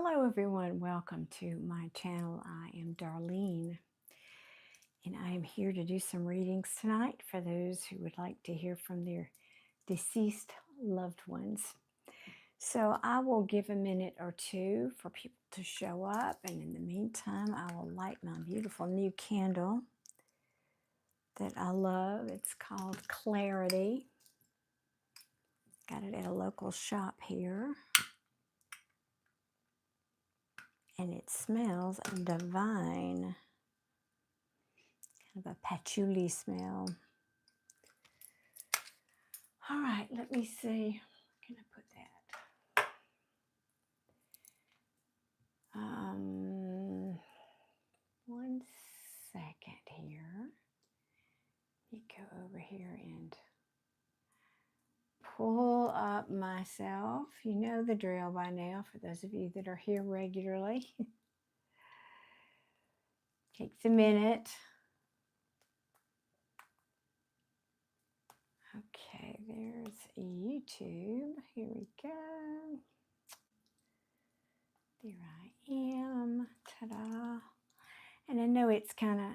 Hello everyone, welcome to my channel. I am Darlene and I am here to do some readings tonight for those who would like to hear from their deceased loved ones. So I will give a minute or two for people to show up, and in the meantime I will light my beautiful new candle that I love. It's called Clarity. Got it at a local shop here. And it smells divine. Kind of a patchouli smell. All right, let me see. Where can I put that? One second here. Let me go over here and pull up myself. You know the drill by now, for those of you that are here regularly. Takes a minute. Okay, there's YouTube. Here we go. There I am. Ta-da. And I know it's kind of,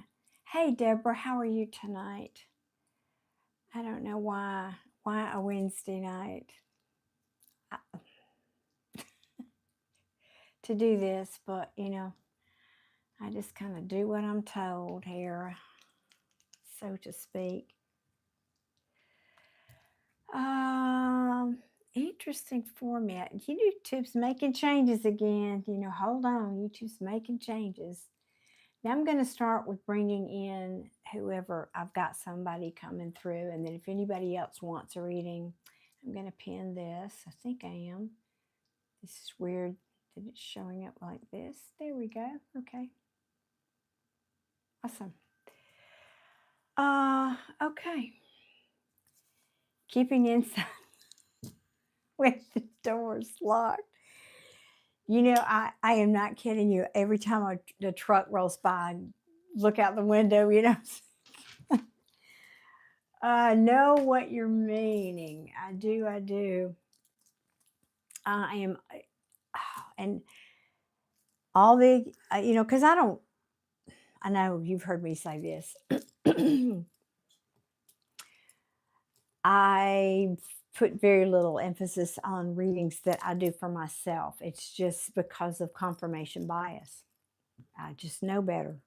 hey, Deborah, how are you tonight? I don't know why a Wednesday night to do this, but, you know, I just kind of do what I'm told here, so to speak. Interesting format. YouTube's making changes again. You know, hold on. YouTube's making changes. Now I'm going to start with bringing in whoever. I've got somebody coming through, and then if anybody else wants a reading, I'm going to pin this. I think I am. This is weird that it's showing up like this. There we go. Okay. Awesome. Okay. Keeping inside with the doors locked. You know, I am not kidding you. Every time the truck rolls by, I look out the window, you know. I know what you're meaning. I do. I am, and all the, you know, because I know you've heard me say this. I put very little emphasis on readings that I do for myself. It's just because of confirmation bias. I just know better.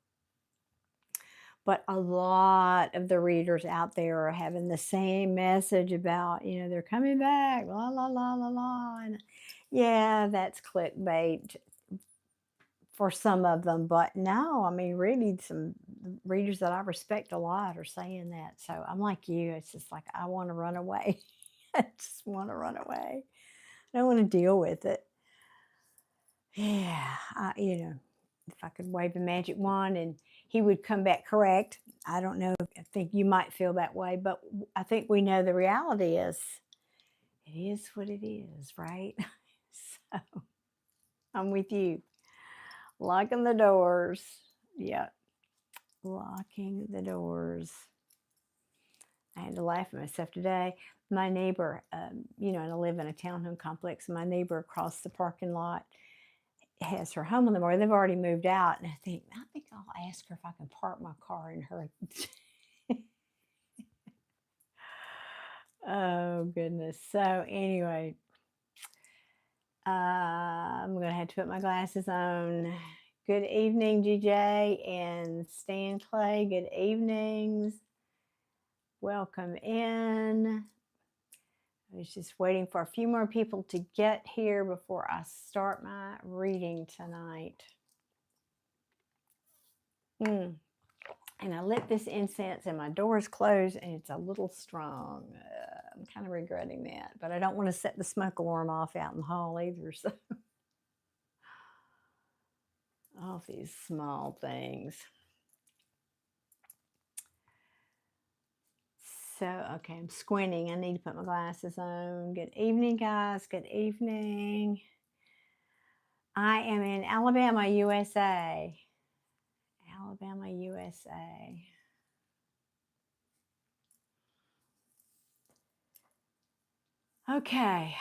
But a lot of the readers out there are having the same message about, you know, they're coming back, la, la, la, la, la. And yeah, that's clickbait for some of them. But no, I mean, really, some readers that I respect a lot are saying that. So I'm like you. It's just like, I want to run away. I just want to run away. I don't want to deal with it. Yeah, you know, if I could wave a magic wand and he would come back correct. I don't know. I think you might feel that way, but I think we know the reality is it is what it is, right? So I'm with you. Locking the doors. Yeah, locking the doors. I had to laugh at myself today. My neighbor, you know, and I live in a townhome complex. My neighbor across the parking lot has her home on the morning. They've already moved out, and I think I'll ask her if I can park my car in her. Oh goodness. So anyway, I'm gonna have to put my glasses on. Good evening, GJ and Stan Clay. Good evenings. Welcome in. I was just waiting for a few more people to get here before I start my reading tonight. And I lit this incense and my door is closed and it's a little strong. I'm kind of regretting that, but I don't want to set the smoke alarm off out in the hall either. So all these small things. So, okay, I'm squinting. I need to put my glasses on. Good evening, guys. Good evening. I am in Alabama, USA. Alabama, USA. Okay.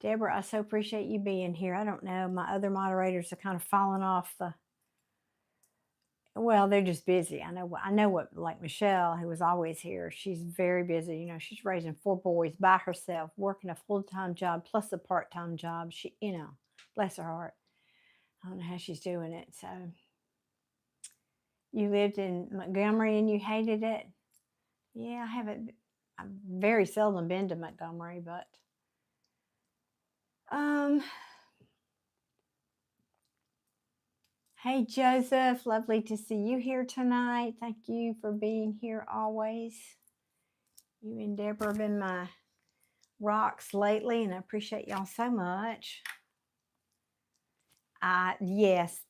Deborah, I so appreciate you being here. I don't know, my other moderators are kind of falling off the, well, they're just busy. I know what, like Michelle, who was always here, she's very busy. You know, she's raising 4 boys by herself, working a full-time job plus a part-time job. She, you know, bless her heart. I don't know how she's doing it. So you lived in Montgomery and you hated it? Yeah, I've very seldom been to Montgomery, but hey Joseph, lovely to see you here tonight. Thank you for being here always. You and Deborah have been my rocks lately, and I appreciate y'all so much. Yes,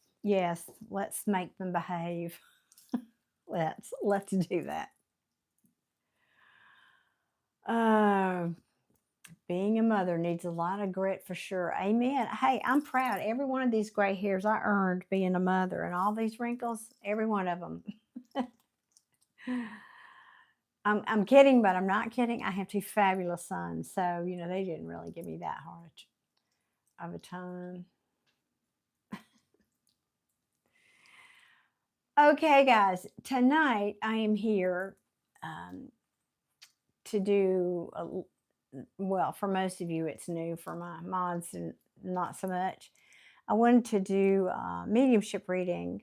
let's make them behave. let's do that. Being a mother needs a lot of grit for sure. Amen. Hey, I'm proud. Every one of these gray hairs I earned being a mother, and all these wrinkles, every one of them. I'm kidding, but I'm not kidding. I have 2 fabulous sons, so you know they didn't really give me that hard of a time. Okay, guys, tonight I am here to do well, for most of you it's new, for my mods and not so much. I wanted to do mediumship reading,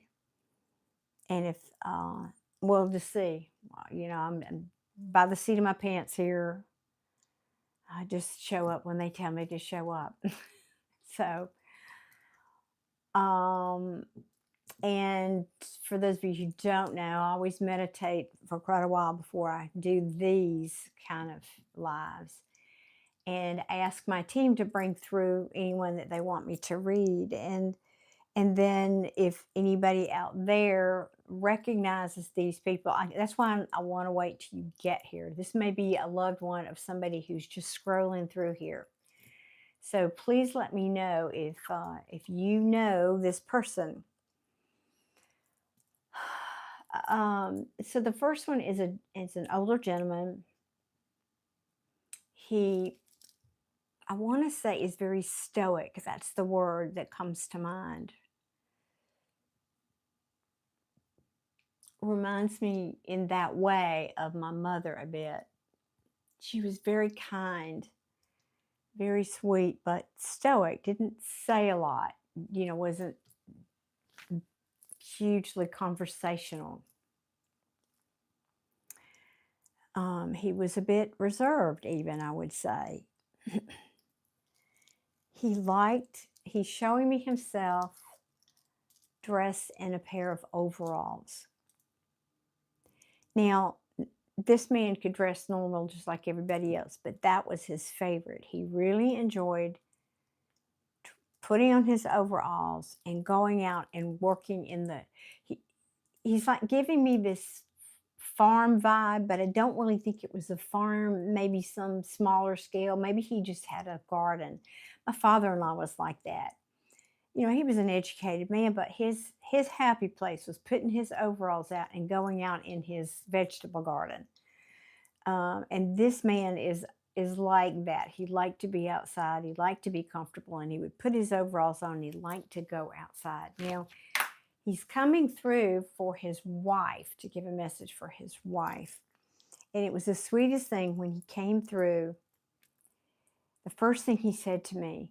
and if we'll just see. You know, I'm by the seat of my pants here. I just show up when they tell me to show up. So, and for those of you who don't know, I always meditate for quite a while before I do these kind of lives, and ask my team to bring through anyone that they want me to read. And then if anybody out there recognizes these people, that's why I want to wait till you get here. This may be a loved one of somebody who's just scrolling through here. So please let me know if you know this person. So the first one is an older gentleman. He, I want to say, is very stoic. That's the word that comes to mind. Reminds me in that way of my mother a bit. She was very kind, very sweet, but stoic. Didn't say a lot. You know, wasn't hugely conversational. He was a bit reserved, even, I would say. He's showing me himself dressed in a pair of overalls. Now, this man could dress normal just like everybody else, but that was his favorite. He really enjoyed putting on his overalls and going out and working in the, he's like giving me this farm vibe, but I don't really think it was a farm, maybe some smaller scale. Maybe he just had a garden. My father-in-law was like that. You know, he was an educated man, but his happy place was putting his overalls out and going out in his vegetable garden. And this man is like that. He liked to be outside. He liked to be comfortable, and he would put his overalls on. And he liked to go outside. Now, he's coming through for his wife, to give a message for his wife. And it was the sweetest thing when he came through. The first thing he said to me,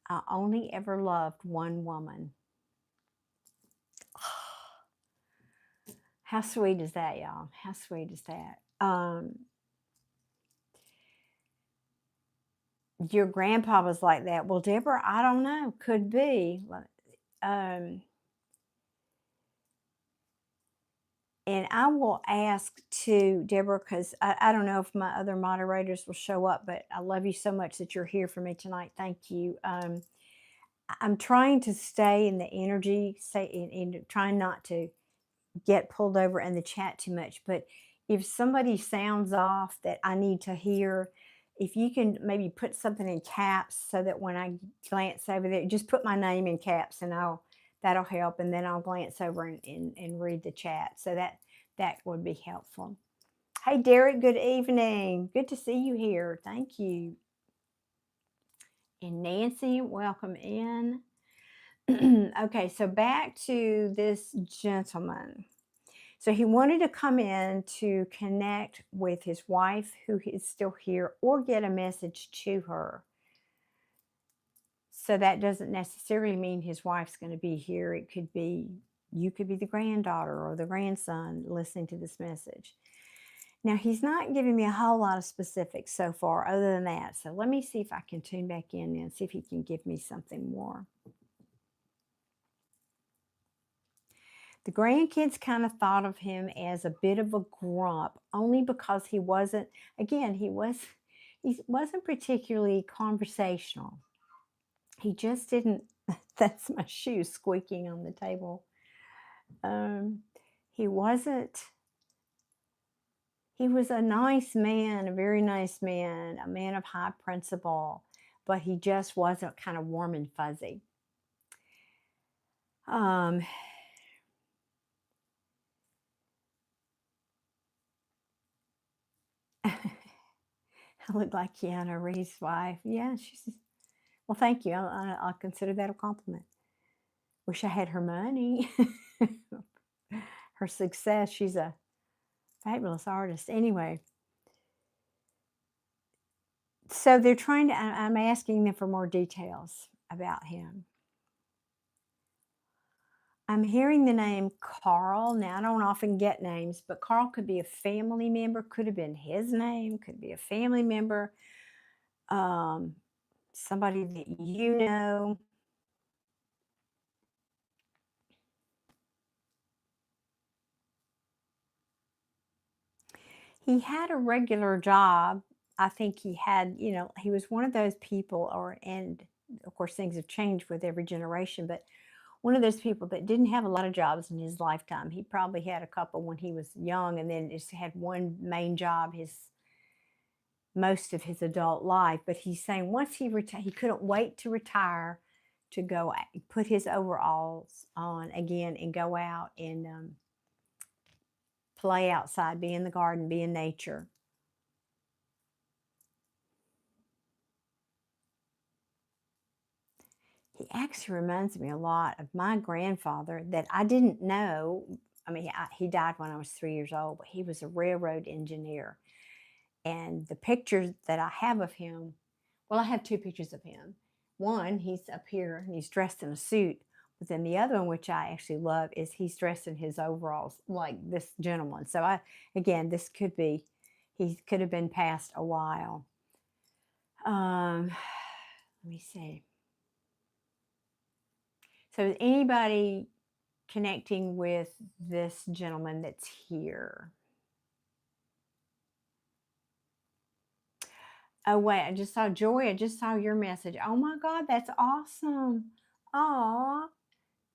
"I only ever loved one woman." How sweet is that, y'all? How sweet is that? Your grandpa was like that. Well, Deborah, I don't know. Could be. And I will ask too, Deborah, because I don't know if my other moderators will show up, but I love you so much that you're here for me tonight. Thank you. I'm trying to stay in the energy, and trying not to get pulled over in the chat too much. But if somebody sounds off that I need to hear, if you can maybe put something in caps so that when I glance over there, just put my name in caps, and that'll help. And then I'll glance over and read the chat. So that would be helpful. Hey, Derek, good evening. Good to see you here. Thank you. And Nancy, welcome in. Okay, so back to this gentleman. So he wanted to come in to connect with his wife, who is still here, or get a message to her. So that doesn't necessarily mean his wife's going to be here. It could be, you could be the granddaughter or the grandson listening to this message. Now, he's not giving me a whole lot of specifics so far other than that. So let me see if I can tune back in and see if he can give me something more. The grandkids kind of thought of him as a bit of a grump, only because he wasn't, again, he wasn't particularly conversational. He just didn't, that's my shoe squeaking on the table. He wasn't, he was a nice man, a very nice man, a man of high principle, but he just wasn't kind of warm and fuzzy. I look like Keanu Reeves' wife. Yeah, she's, well, thank you. I'll consider that a compliment. Wish I had her money. Her success. She's a fabulous artist. Anyway, so they're trying to, I'm asking them for more details about him. I'm hearing the name Carl. Now, I don't often get names, but Carl could be a family member, could have been his name, could be a family member, somebody that you know. He had a regular job. I think he had, you know, he was one of those people, and of course things have changed with every generation, but one of those people that didn't have a lot of jobs in his lifetime. He probably had a couple when he was young, and then just had one main job most of his adult life. But he's saying once he retired, he couldn't wait to retire, to go put his overalls on again and go out and play outside, be in the garden, be in nature. He actually reminds me a lot of my grandfather that I didn't know. I mean, he died when I was 3 years old, but he was a railroad engineer. And the pictures that I have of him, well, I have two pictures of him. One, he's up here and he's dressed in a suit. But then the other one, which I actually love, is he's dressed in his overalls like this gentleman. So again, this could be, he could have been passed a while. Let me see. So is anybody connecting with this gentleman that's here? Oh, wait, I just saw Joy. I just saw your message. Oh, my God, that's awesome. Oh,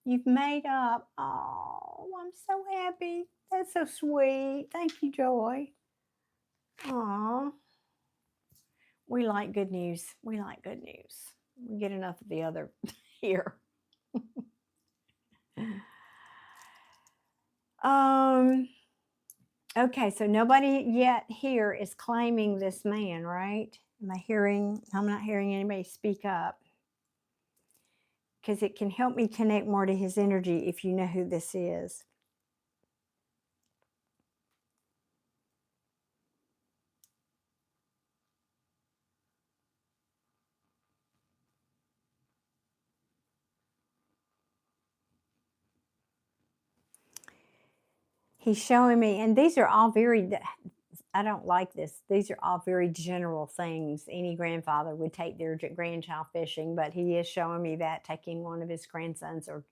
you've made up. Oh, I'm so happy. That's so sweet. Thank you, Joy. Oh, we like good news. We like good news. We get enough of the other here. Okay, so nobody yet here is claiming this man, right? I'm not hearing anybody speak up. Because it can help me connect more to his energy if you know who this is. He's showing me, and these are all very, I don't like this. These are all very general things. Any grandfather would take their grandchild fishing, but he is showing me that, taking one of his grandsons, or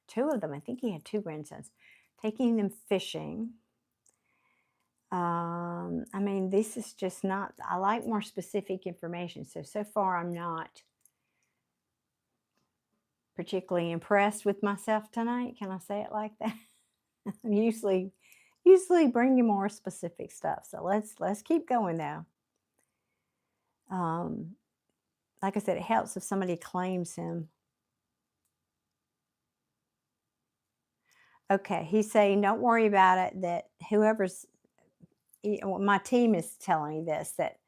two of them, I think he had two grandsons, taking them fishing. I mean, this is just not, I like more specific information. So far I'm not particularly impressed with myself tonight. Can I say it like that? I'm usually bring you more specific stuff. So let's keep going now. Like I said, it helps if somebody claims him. Okay, he's saying, don't worry about it, that whoever's, my team is telling me this, that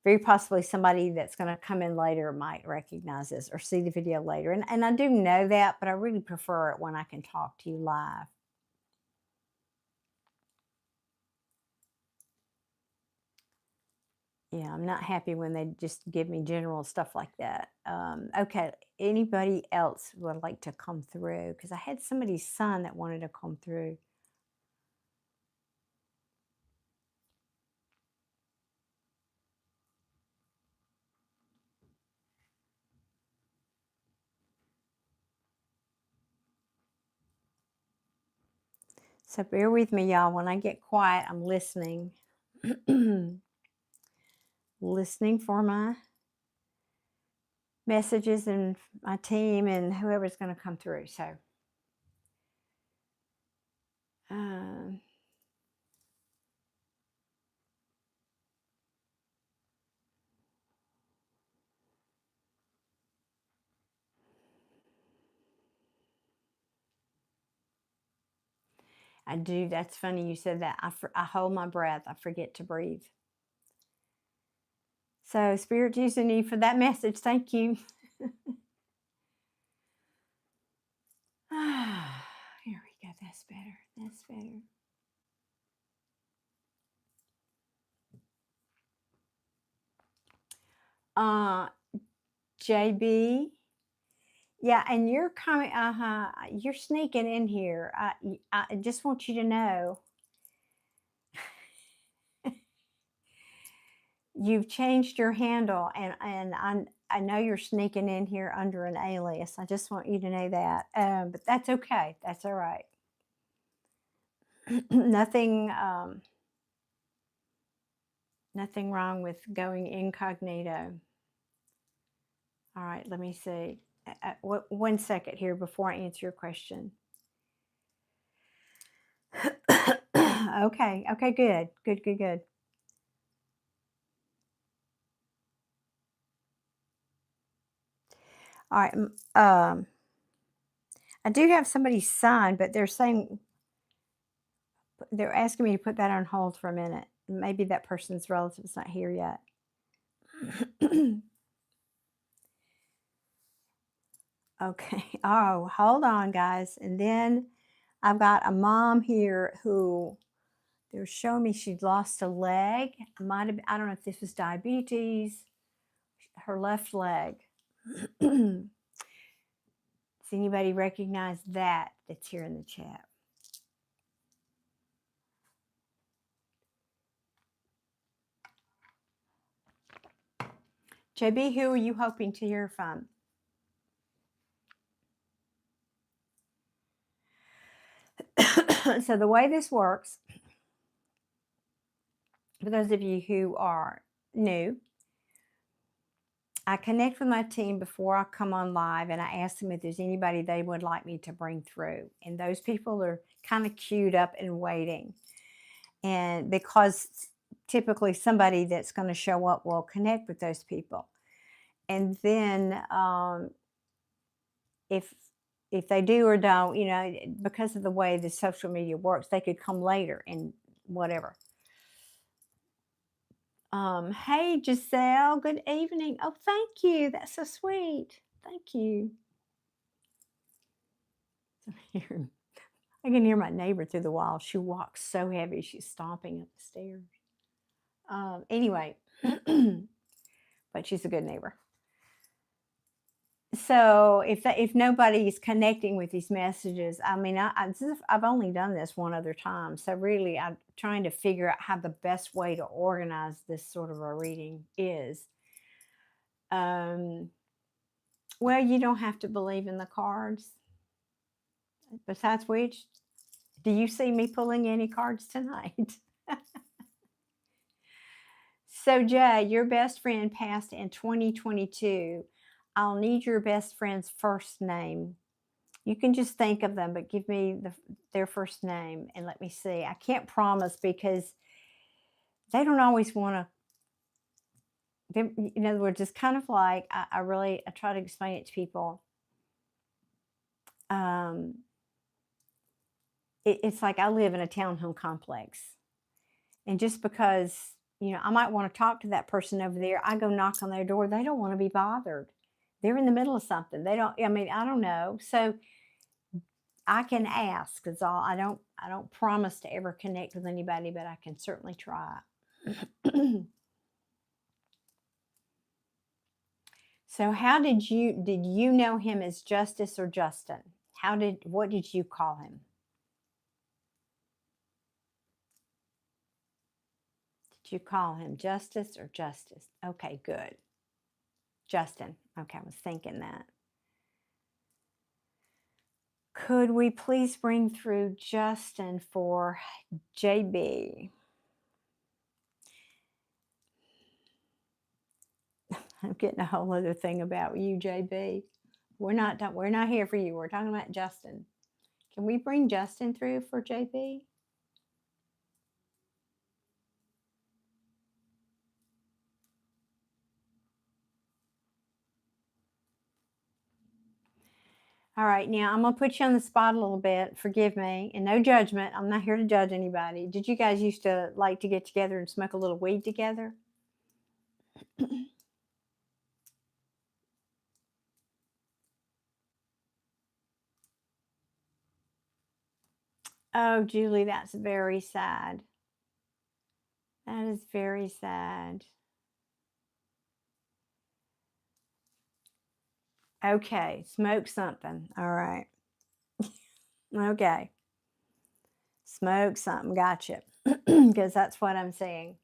very possibly somebody that's going to come in later might recognize this or see the video later. And I do know that, but I really prefer it when I can talk to you live. Yeah, I'm not happy when they just give me general stuff like that. Okay, anybody else would like to come through? Because I had somebody's son that wanted to come through. So bear with me, y'all. When I get quiet, I'm listening. Listening for my messages and my team and whoever's going to come through. So, um, I do. That's funny you said that. I hold my breath. I forget to breathe. So, Spirit using you for that message. Thank you. Here we go. That's better. That's better. JB. Yeah, and you're coming. You're sneaking in here. I just want you to know. You've changed your handle, and I know you're sneaking in here under an alias. I just want you to know that. But that's okay. That's all right. Nothing nothing wrong with going incognito. All right, let me see. 1 second here before I answer your question. Okay. Okay. Good. Good. Good. Good. All right. I do have somebody's son, but they're saying they're asking me to put that on hold for a minute. Maybe that person's relative's not here yet. Okay. Oh, hold on, guys. And then I've got a mom here who they're showing me she'd lost a leg. Might have, I don't know if this was diabetes, her left leg. Does anybody recognize that that's here in the chat? JB, who are you hoping to hear from? So the way this works, for those of you who are new, I connect with my team before I come on live and I ask them if there's anybody they would like me to bring through. And those people are kind of queued up and waiting. And because typically somebody that's going to show up will connect with those people. And then if they do or don't, you know, because of the way the social media works, they could come later and whatever. Hey, Giselle, good evening. Oh, thank you. That's so sweet. Thank you. I can hear my neighbor through the wall. She walks so heavy. She's stomping up the stairs. Anyway, but she's a good neighbor. So if nobody's connecting with these messages, I mean, I've only done this one other time. So really, I'm trying to figure out how the best way to organize this sort of a reading is. Well, you don't have to believe in the cards. Besides which, do you see me pulling any cards tonight? So, Jay, your best friend passed in 2022. I'll need your best friend's first name. You can just think of them, but give me their first name and let me see. I can't promise because they don't always want to. In other words, it's kind of like I try to explain it to people. It's like I live in a townhome complex, and just because I might want to talk to that person over there. I go knock on their door. They don't want to be bothered. They're in the middle of something. They don't, I don't know. So I can ask is all. I don't promise to ever connect with anybody, but I can certainly try. So how did you know him as Justice or Justin? What did you call him? Did you call him Justice or Justice? Okay, good. Justin. Okay, I was thinking that. Could we please bring through Justin for JB? I'm getting a whole other thing about you, JB. We're not here for you. We're talking about Justin. Can we bring Justin through for JB? All right, now I'm going to put you on the spot a little bit. Forgive me, and no judgment. I'm not here to judge anybody. Did you guys used to like to get together and smoke a little weed together? Oh, Julie, that's very sad. That is very sad. Okay, smoke something. All right. Okay. Smoke something. Gotcha. Because that's what I'm saying.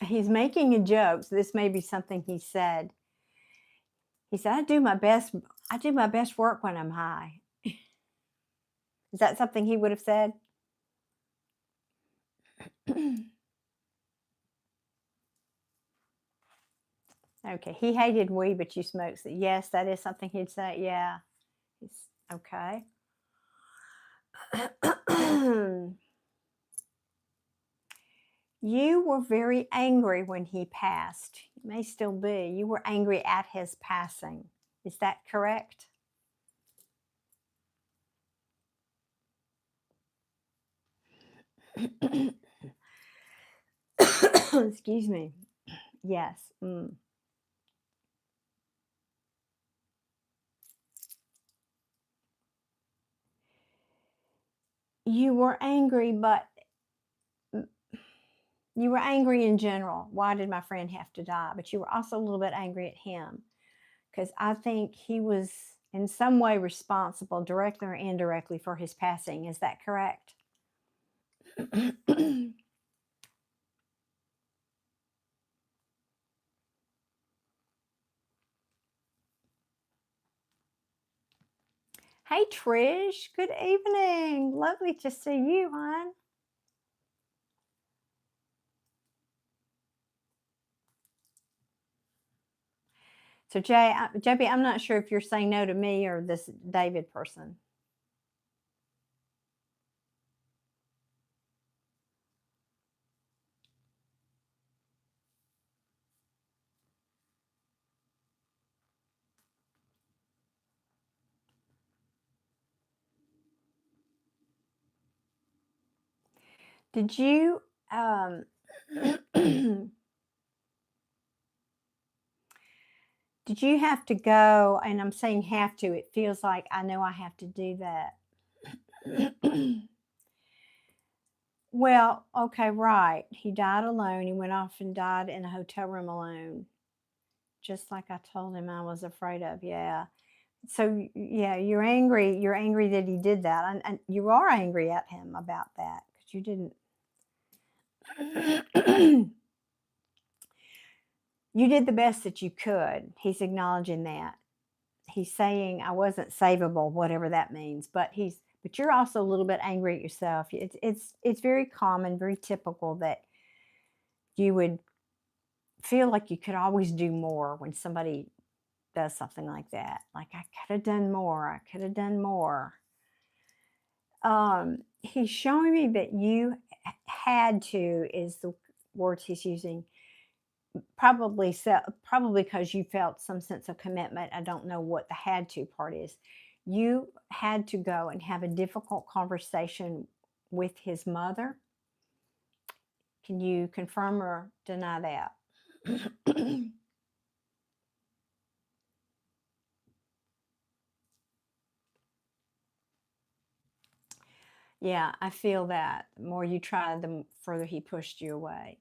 He's making a joke. So this may be something he said. He said, I do my best work when I'm high. Is that something he would have said? Okay. He hated weed, but you smoked it. Yes, that is something he'd say. Yeah. Okay. You were very angry when he passed. You may still be. You were angry at his passing. Is that correct? Excuse me. Yes. You were angry, but you were angry in general. Why did my friend have to die? But you were also a little bit angry at him because I think he was in some way responsible, directly or indirectly, for his passing. Is that correct? Hey, Trish. Good evening. Lovely to see you, hon. So, JB, I'm not sure if you're saying no to me or this David person. Did you did you have to go? And I'm saying have to. It feels like I know I have to do that. Well, okay, right. He died alone. He went off and died in a hotel room alone, just like I told him I was afraid of. Yeah. So yeah, you're angry. You're angry that he did that, and you are angry at him about that because you didn't. You did the best that you could. He's acknowledging that. He's saying I wasn't savable, whatever that means. But you're also a little bit angry at yourself. It's very common, very typical that you would feel like you could always do more when somebody does something like that. Like I could have done more. I could have done more. He's showing me that you had to is the words he's using. Probably because you felt some sense of commitment. I don't know what the had to part is. You had to go and have a difficult conversation with his mother Can you confirm or deny that? Yeah, I feel that. The more you try, the further he pushed you away.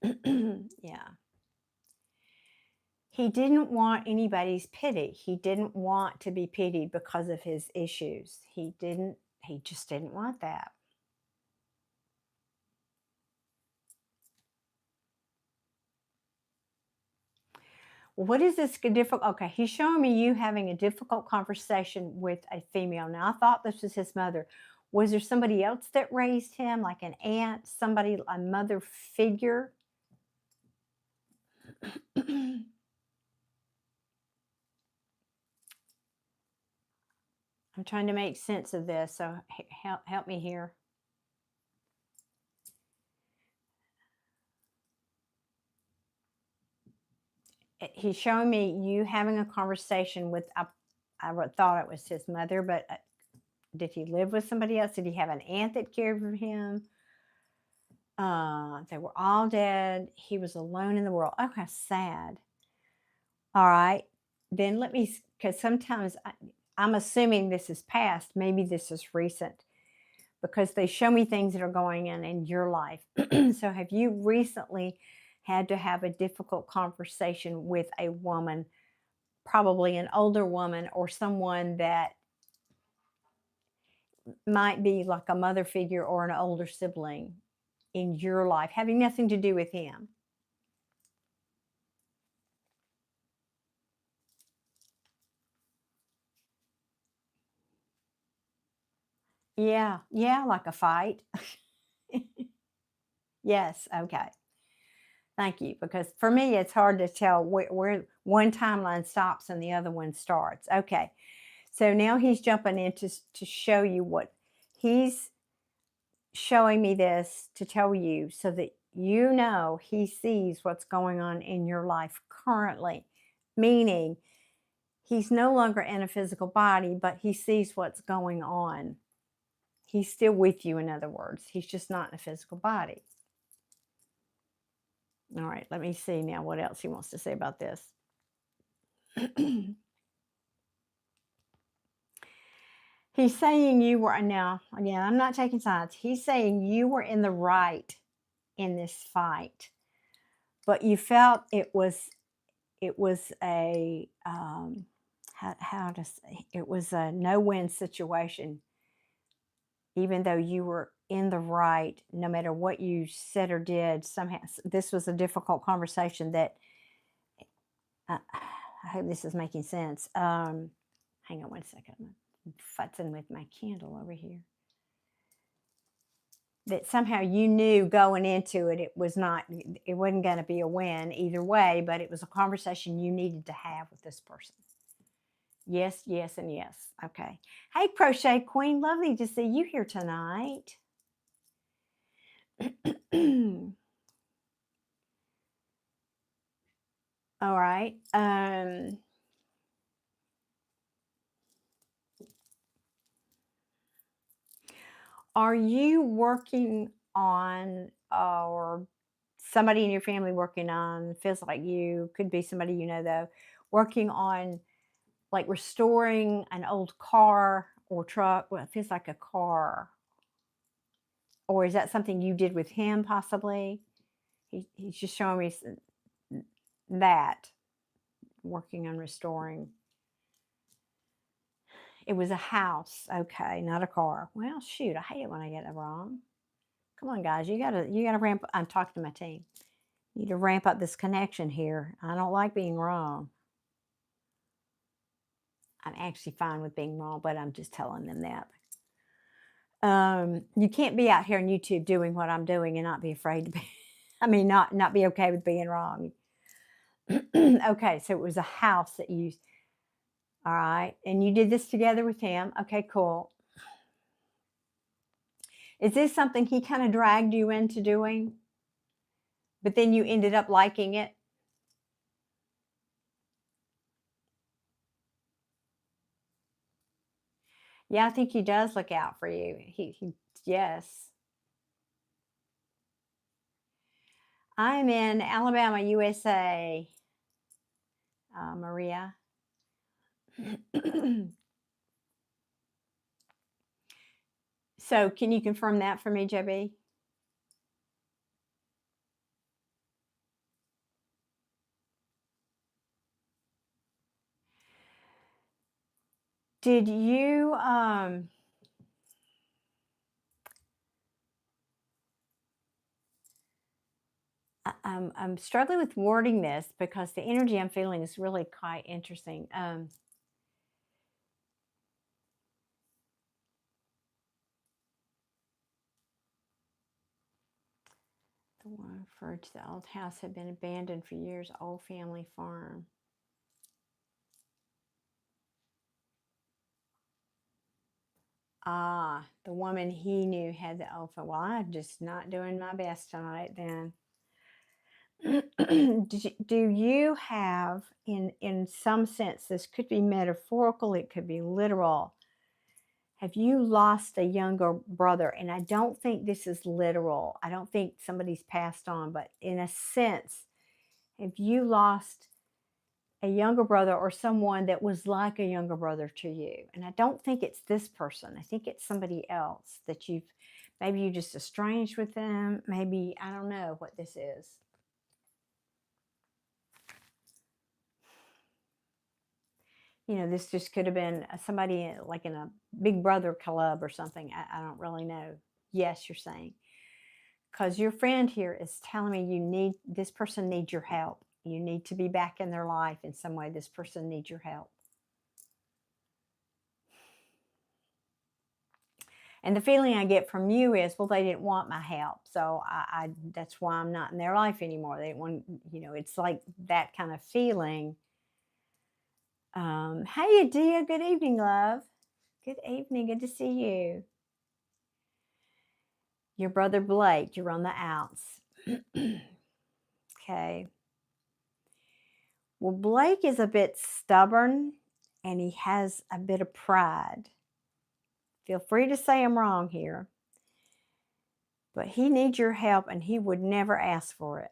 Yeah. He didn't want anybody's pity. He didn't want to be pitied because of his issues. He just didn't want that. What is this difficult? Okay, he's showing me you having a difficult conversation with a female. Now, I thought this was his mother. Was there somebody else that raised him, like an aunt, somebody, a mother figure? I'm trying to make sense of this, so help me here. He's showing me you having a conversation with, I thought it was his mother, but did he live with somebody else? Did he have an aunt that cared for him? They were all dead. He was alone in the world. Okay, sad. All right. Then let me, because sometimes I'm assuming this is past. Maybe this is recent because they show me things that are going on in your life. So have you recently had to have a difficult conversation with a woman, probably an older woman or someone that might be like a mother figure or an older sibling in your life, having nothing to do with him? Yeah, yeah, like a fight. Yes, okay. Thank you. Because for me, it's hard to tell where one timeline stops and the other one starts. Okay. So now he's jumping in to show you what he's showing me this to tell you so that you know he sees what's going on in your life currently, meaning he's no longer in a physical body, but he sees what's going on. He's still with you, in other words. He's just not in a physical body. All right, let me see now what else he wants to say about this. He's saying you were, now, again, I'm not taking sides. He's saying you were in the right in this fight, but you felt it was a, how to say, it was a no-win situation. Even though you were in the right, no matter what you said or did, somehow this was a difficult conversation that, I hope this is making sense. Hang on one second. I'm futzing with my candle over here. That somehow you knew going into it, it wasn't going to be a win either way, but it was a conversation you needed to have with this person. Yes, yes, and yes. Okay. Hey, Crochet Queen, lovely to see you here tonight. All right. Are you working on, or somebody in your family working on, feels like you, could be somebody you know though, working on like restoring an old car or truck? Well, it feels like a car. Or is that something you did with him possibly? He's just showing me that, working on restoring. It was a house. Okay, not a car. Well, shoot, I hate it when I get it wrong. Come on, guys, you gotta ramp. I'm talking to my team. You need to ramp up this connection here. I don't like being wrong. I'm actually fine with being wrong, but I'm just telling them that. You can't be out here on YouTube doing what I'm doing and not be afraid to be, I mean, not be okay with being wrong. Okay, so it was a house that you, all right, and you did this together with him. Okay, cool. Is this something he kind of dragged you into doing, but then you ended up liking it? Yeah, I think he does look out for you. He yes. I'm in Alabama, USA, Maria. So can you confirm that for me, JB? Did you, I'm struggling with wording this because the energy I'm feeling is really quite interesting. The one referred to the old house had been abandoned for years, old family farm. Ah, the woman he knew had the old farm. Well, I'm just not doing my best tonight then. Do you have, in some sense, this could be metaphorical, it could be literal. Have you lost a younger brother? And I don't think this is literal. I don't think somebody's passed on, but in a sense, have you lost a younger brother or someone that was like a younger brother to you? And I don't think it's this person. I think it's somebody else that maybe you just estranged with them. Maybe, I don't know what this is. You know, this just could have been somebody like in a Big Brother club or something. I don't really know. Yes, you're saying. Because your friend here is telling me this person needs your help. You need to be back in their life in some way. This person needs your help. And the feeling I get from you is, well, they didn't want my help. So that's why I'm not in their life anymore. They didn't want, it's like that kind of feeling. Hey, Adia, good evening, love. Good evening. Good to see you. Your brother Blake, you're on the outs. Okay. Well, Blake is a bit stubborn and he has a bit of pride. Feel free to say I'm wrong here. But he needs your help and he would never ask for it.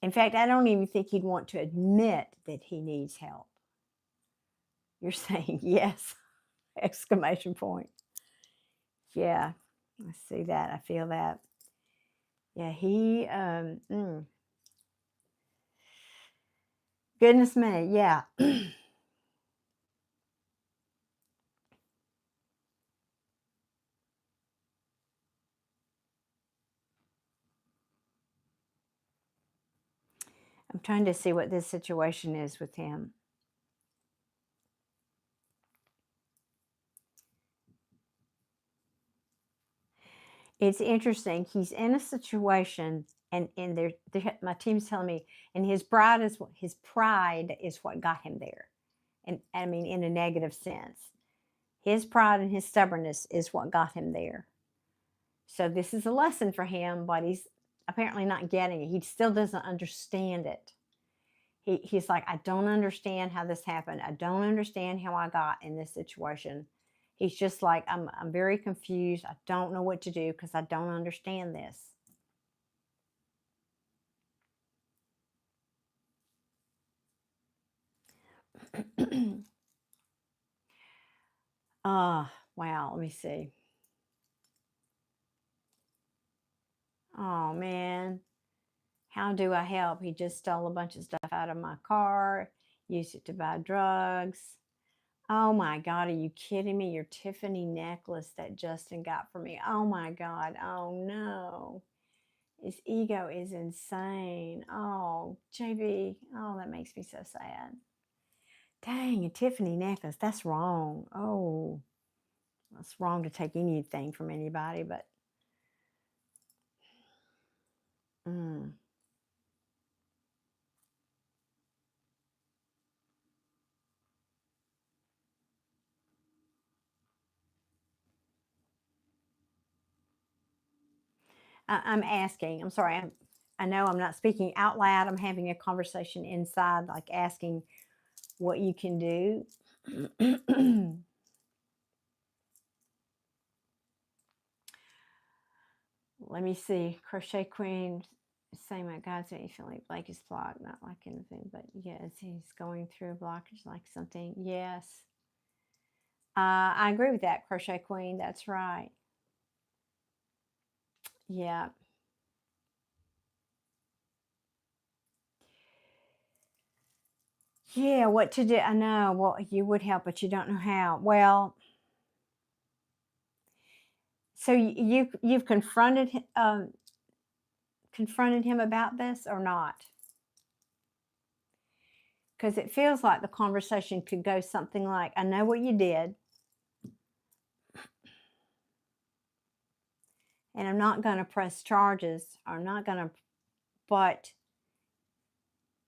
In fact, I don't even think he'd want to admit that he needs help. You're saying yes, exclamation point. Yeah, I see that. I feel that. Yeah, goodness me, yeah. I'm trying to see what this situation is with him. It's interesting. He's in a situation, and my team's telling me, and his pride is what got him there, and I mean in a negative sense. His pride and his stubbornness is what got him there. So this is a lesson for him, but he's apparently not getting it. He still doesn't understand it. He's like, I don't understand how this happened. I don't understand how I got in this situation. He's just like, I'm very confused. I don't know what to do because I don't understand this. Wow, let me see. Oh, man. How do I help? He just stole a bunch of stuff out of my car, used it to buy drugs. Oh my God, are you kidding me? Your Tiffany necklace that Justin got for me. Oh my God. Oh no. His ego is insane. Oh, JB. Oh, that makes me so sad. Dang, a Tiffany necklace. That's wrong. Oh, that's wrong to take anything from anybody, but. I'm asking. I'm sorry. I know I'm not speaking out loud. I'm having a conversation inside, like asking what you can do. let me see. Crochet Queen saying my God's made me feel like Blake is blocked, not like anything, but yes, he's going through a blockage like something. Yes. I agree with that, Crochet Queen. That's right. Yeah. Yeah, what to do? I know. Well, you would help, but you don't know how. Well, so you've confronted him about this or not? Because it feels like the conversation could go something like, I know what you did, and I'm not going to press charges. I'm not going to, but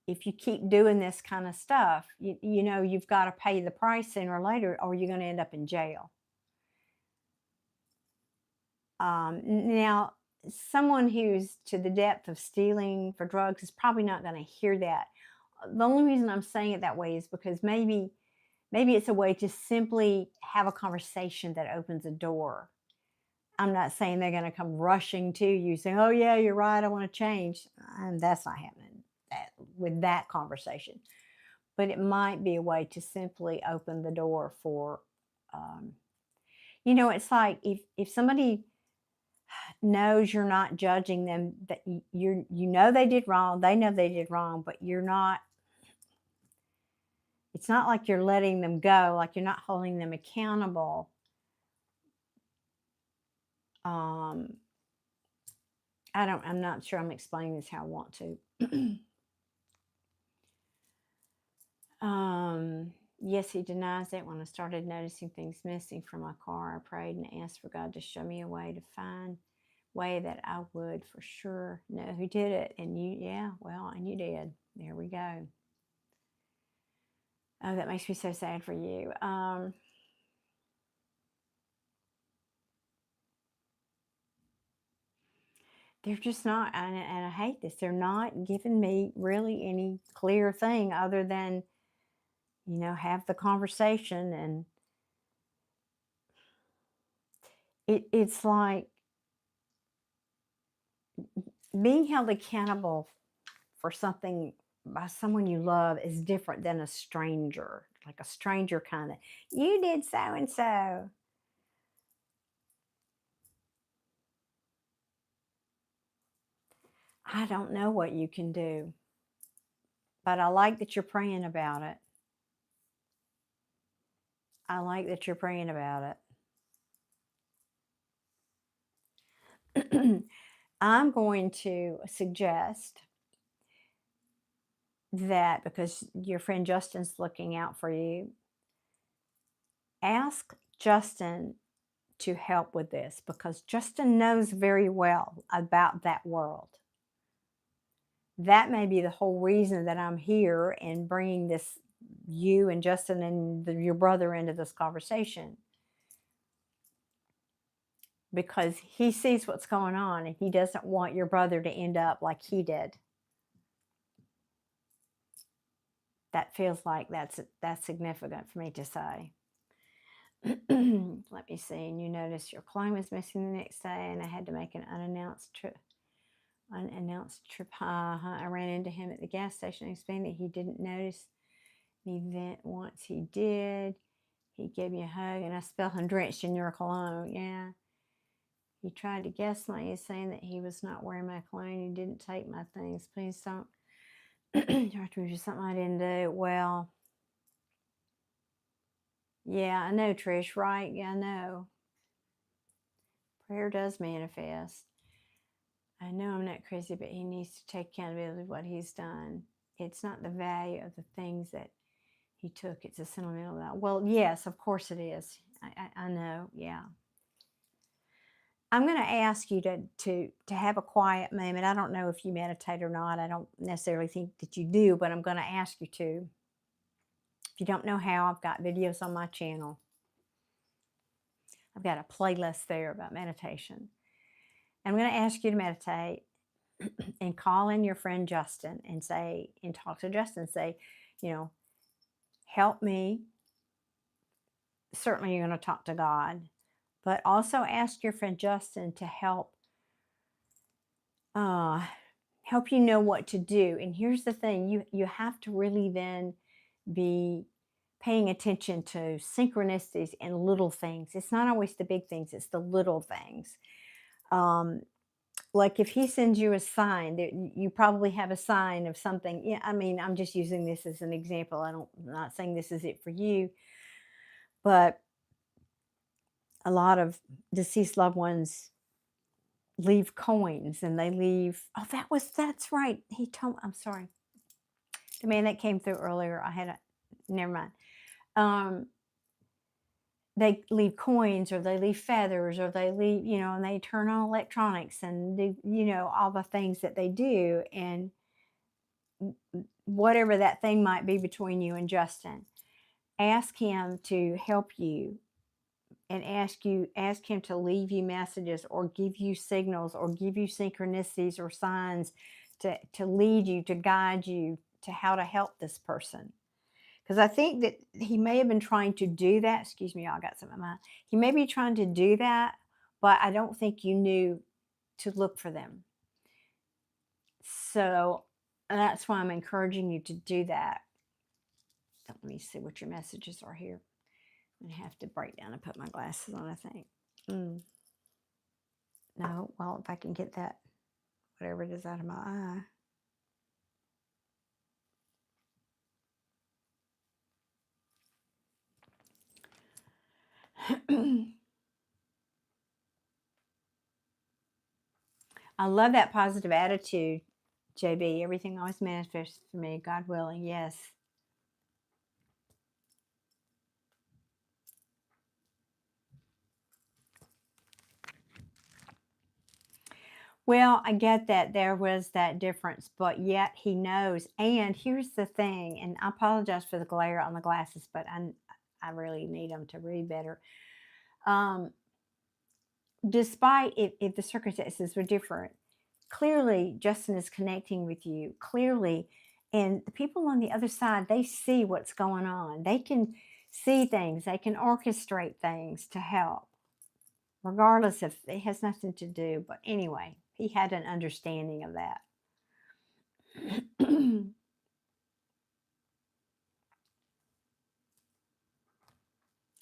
if you keep doing this kind of stuff, you know, you've got to pay the price sooner or later, or you're going to end up in jail. Now, someone who's to the depth of stealing for drugs is probably not going to hear that. The only reason I'm saying it that way is because maybe it's a way to simply have a conversation that opens a door. I'm not saying they're going to come rushing to you saying, oh yeah, you're right, I want to change. That's not happening with that conversation. But it might be a way to simply open the door for, you know, it's like if somebody knows you're not judging them, that you know they did wrong, they know they did wrong, but you're not, it's not like you're letting them go, like you're not holding them accountable. I'm not sure I'm explaining this how I want to. Yes, he denies it. When I started noticing things missing from my car, I prayed and asked for God to show me a way to find way that I would for sure know who did it. And you, yeah, well, and you did. There we go. Oh, that makes me so sad for you. They're just not, and I hate this, they're not giving me really any clear thing other than, you know, have the conversation. And it's like being held accountable for something by someone you love is different than a stranger, like a stranger kind of, you did so and so. I don't know what you can do, but I like that you're praying about it. I like that you're praying about it. I'm going to suggest that because your friend Justin's looking out for you, ask Justin to help with this because Justin knows very well about that world. That may be the whole reason that I'm here and bringing this, you and Justin and your brother into this conversation, because he sees what's going on and he doesn't want your brother to end up like he did. That feels like that's significant for me to say. Let me see. And you notice your clone was missing the next day, and I had to make an unannounced trip. I ran into him at the gas station and explained that he didn't notice me then. Once he did, he gave me a hug, and I smelled him drenched in your cologne. Yeah. He tried to gaslight me, saying that he was not wearing my cologne. He didn't take my things. Please don't. Something I didn't do. Well, yeah, I know, Trish, right? Yeah, I know. Prayer does manifest. I know I'm not crazy, but he needs to take accountability of what he's done. It's not the value of the things that he took. It's a sentimental value. Well, yes, of course it is. I know, yeah. I'm going to ask you to have a quiet moment. I don't know if you meditate or not. I don't necessarily think that you do, but I'm going to ask you to. If you don't know how, I've got videos on my channel. I've got a playlist there about meditation. I'm going to ask you to meditate and call in your friend Justin and say, and talk to Justin and say, you know, help me. Certainly you're going to talk to God, but also ask your friend Justin to help help you know what to do. And here's the thing, you have to really then be paying attention to synchronicities and little things. It's not always the big things, it's the little things. Like if he sends you a sign, you probably have a sign of something. Yeah, I mean, I'm just using this as an example. I'm not saying this is it for you, but a lot of deceased loved ones leave coins, and they leave, oh, that's right. He told, I'm sorry. The man that came through earlier, I had a, never mind. They leave coins, or they leave feathers, or they leave, and they turn on electronics and do, all the things that they do. And whatever that thing might be between you and Justin, ask him to help you, and ask him to leave you messages, or give you signals, or give you synchronicities or signs to lead you, to guide you to how to help this person. Because I think that he may have been trying to do that. Excuse me, y'all, I got something in my mind. He may be trying to do that, but I don't think you knew to look for them. So that's why I'm encouraging you to do that. Let me see what your messages are here. I'm going to have to break down and put my glasses on, I think. No, well, if I can get that, whatever it is, out of my eye. I love that positive attitude, JB. Everything always manifests for me, God willing. Yes. Well, I get that there was that difference, but yet he knows. And here's the thing, and I apologize for the glare on the glasses, but I really need them to read better. Despite if the circumstances were different, clearly Justin is connecting with you, clearly. And the people on the other side, they see what's going on. They can see things. They can orchestrate things to help, regardless if it has nothing to do. But anyway, he had an understanding of that.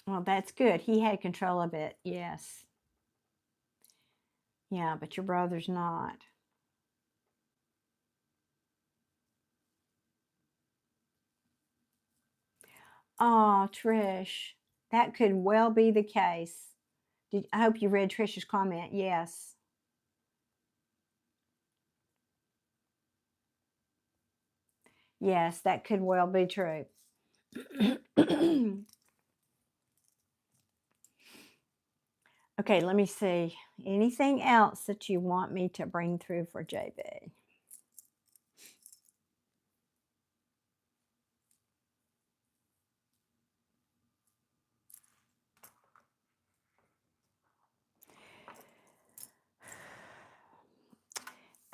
Well, that's good. He had control of it. Yes. Yeah, but your brother's not. Oh, Trish, that could well be the case. I hope you read Trish's comment. Yes. Yes, that could well be true. Okay, let me see. Anything else that you want me to bring through for JB?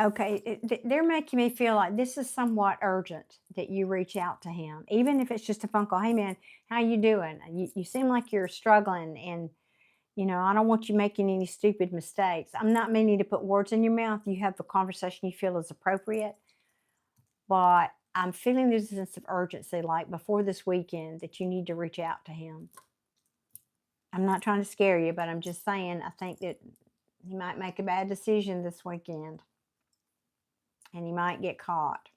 Okay, they're making me feel like this is somewhat urgent that you reach out to him, even if it's just a phone call. Hey, man, how you doing? You seem like you're struggling, and I don't want you making any stupid mistakes. I'm not meaning to put words in your mouth. You have the conversation you feel is appropriate, but I'm feeling this sense of urgency, like before this weekend, that you need to reach out to him. I'm not trying to scare you, but I'm just saying I think that he might make a bad decision this weekend, and he might get caught.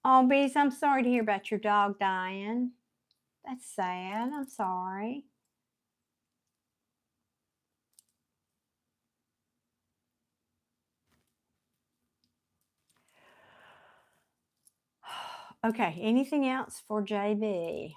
Oh, Bees, I'm sorry to hear about your dog dying. That's sad. I'm sorry. Okay, anything else for JB?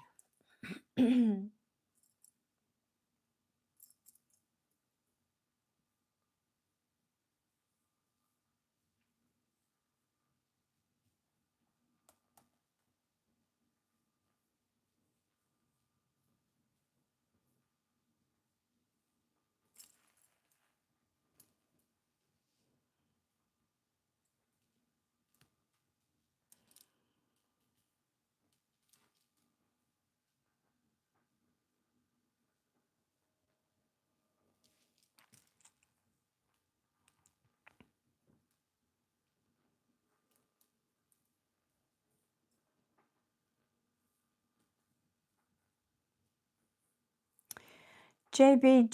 JB,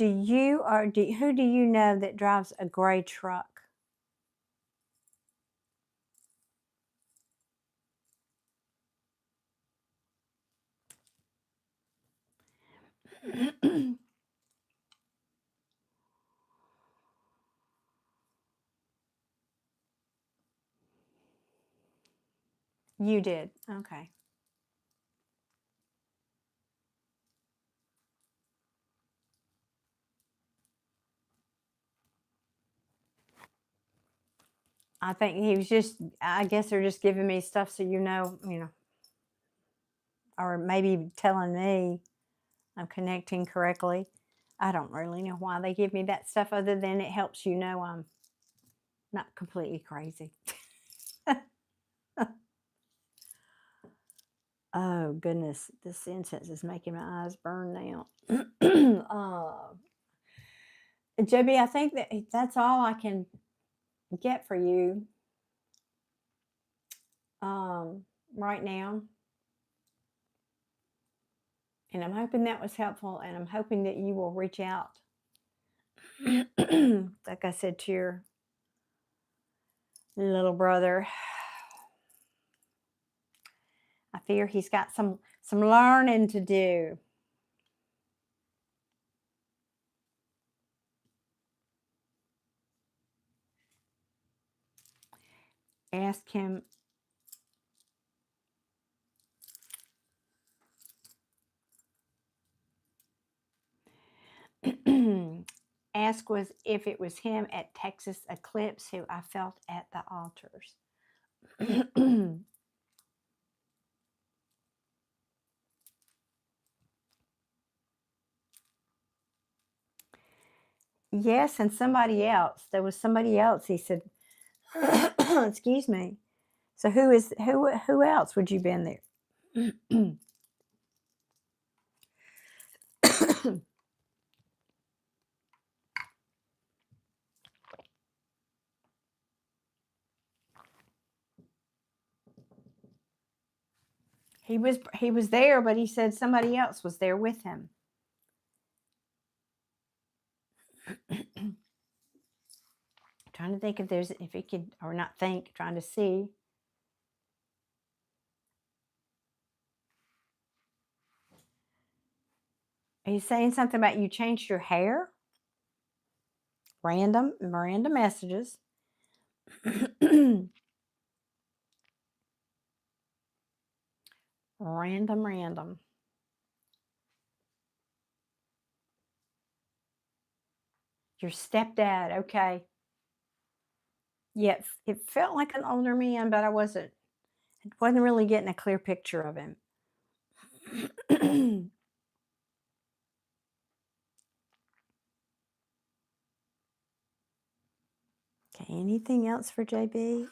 who do you know that drives a gray truck? You did. Okay. I think he was I guess they're just giving me stuff so you know, or maybe telling me I'm connecting correctly. I don't really know why they give me that stuff other than it helps you know I'm not completely crazy. Oh, goodness. This incense is making my eyes burn now. JB, I think that's all I can get for you right now. And I'm hoping that was helpful, and I'm hoping that you will reach out, like I said, to your little brother. I fear he's got some learning to do. Ask him. Ask was if it was him at Texas Eclipse who I felt at the altars. Yes, and somebody else. There was somebody else. He said, "Excuse me." So who else would you been there? He was there, but he said somebody else was there with him. Trying to think if he could, or not think, trying to see. He's saying something about you changed your hair. Random messages. Random. Your stepdad, okay. Yeah, it felt like an older man, but I wasn't really getting a clear picture of him. Okay, anything else for JB?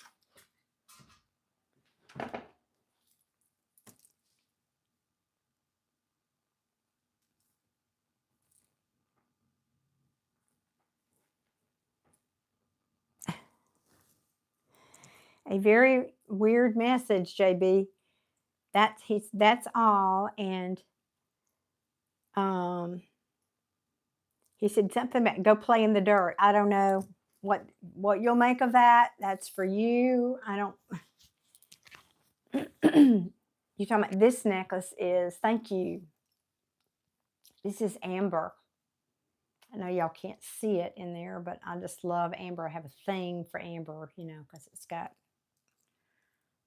A very weird message, JB. That's all, and he said something about go play in the dirt. I don't know what you'll make of that. That's for you. I don't. You're talking about this necklace is, thank you. This is amber. I know y'all can't see it in there, but I just love amber. I have a thing for amber, because it's got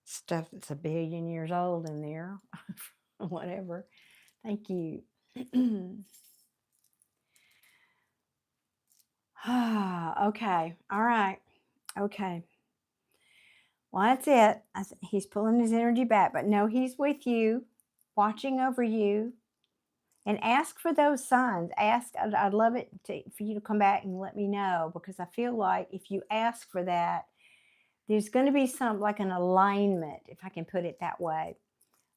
stuff that's 1 billion years old in there. Whatever. Thank you. Okay. All right. Okay. Well, that's it. He's pulling his energy back, but no, he's with you, watching over you. And ask for those signs. I'd love it for you to come back and let me know, because I feel like if you ask for that, there's going to be like an alignment, if I can put it that way.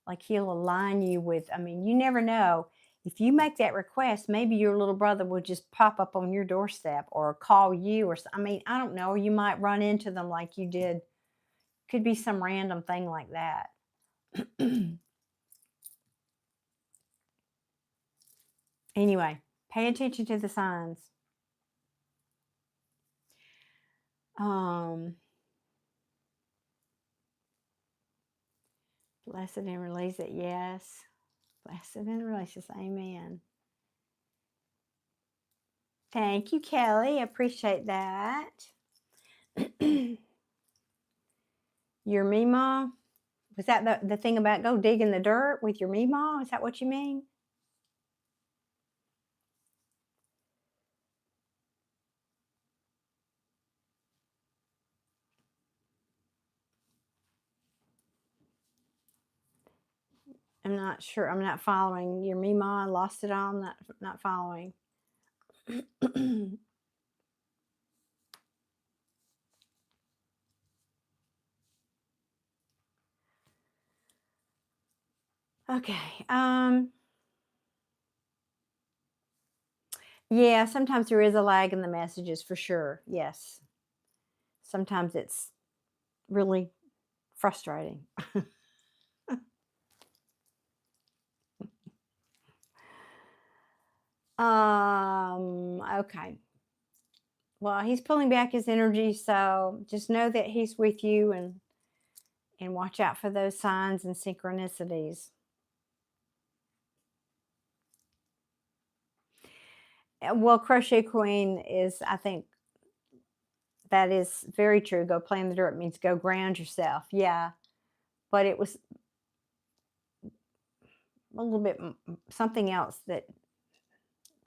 Like he'll align you with, you never know. If you make that request, maybe your little brother will just pop up on your doorstep or call you, or I don't know, or you might run into them like you did. Could be some random thing like that. Anyway, Pay attention to the signs. Blessed and release it, yes. Blessed and release it, amen. Thank you, Kelly. I appreciate that. Your Meemaw? Was that the thing about go dig in the dirt with your Meemaw? Is that what you mean? I'm not sure. I'm not following. Your Meemaw, lost it all. I'm not following. Okay. Yeah, sometimes there is a lag in the messages for sure. Yes. Sometimes it's really frustrating. Okay. Well, he's pulling back his energy, so just know that he's with you and watch out for those signs and synchronicities. Well, Crochet Queen is, I think, that is very true. Go play in the dirt means go ground yourself. Yeah. But it was a little bit something else that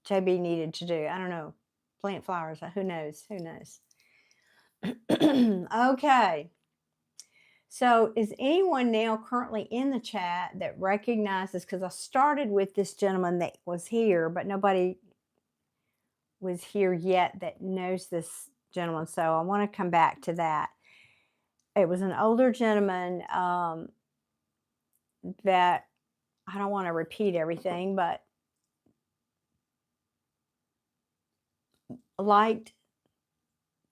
JB needed to do. I don't know. Plant flowers. Who knows? Who knows? Okay. So is anyone now currently in the chat that recognizes, because I started with this gentleman that was here, but nobody was here yet that knows this gentleman. So I want to come back to that. It was an older gentleman that I don't want to repeat everything, but liked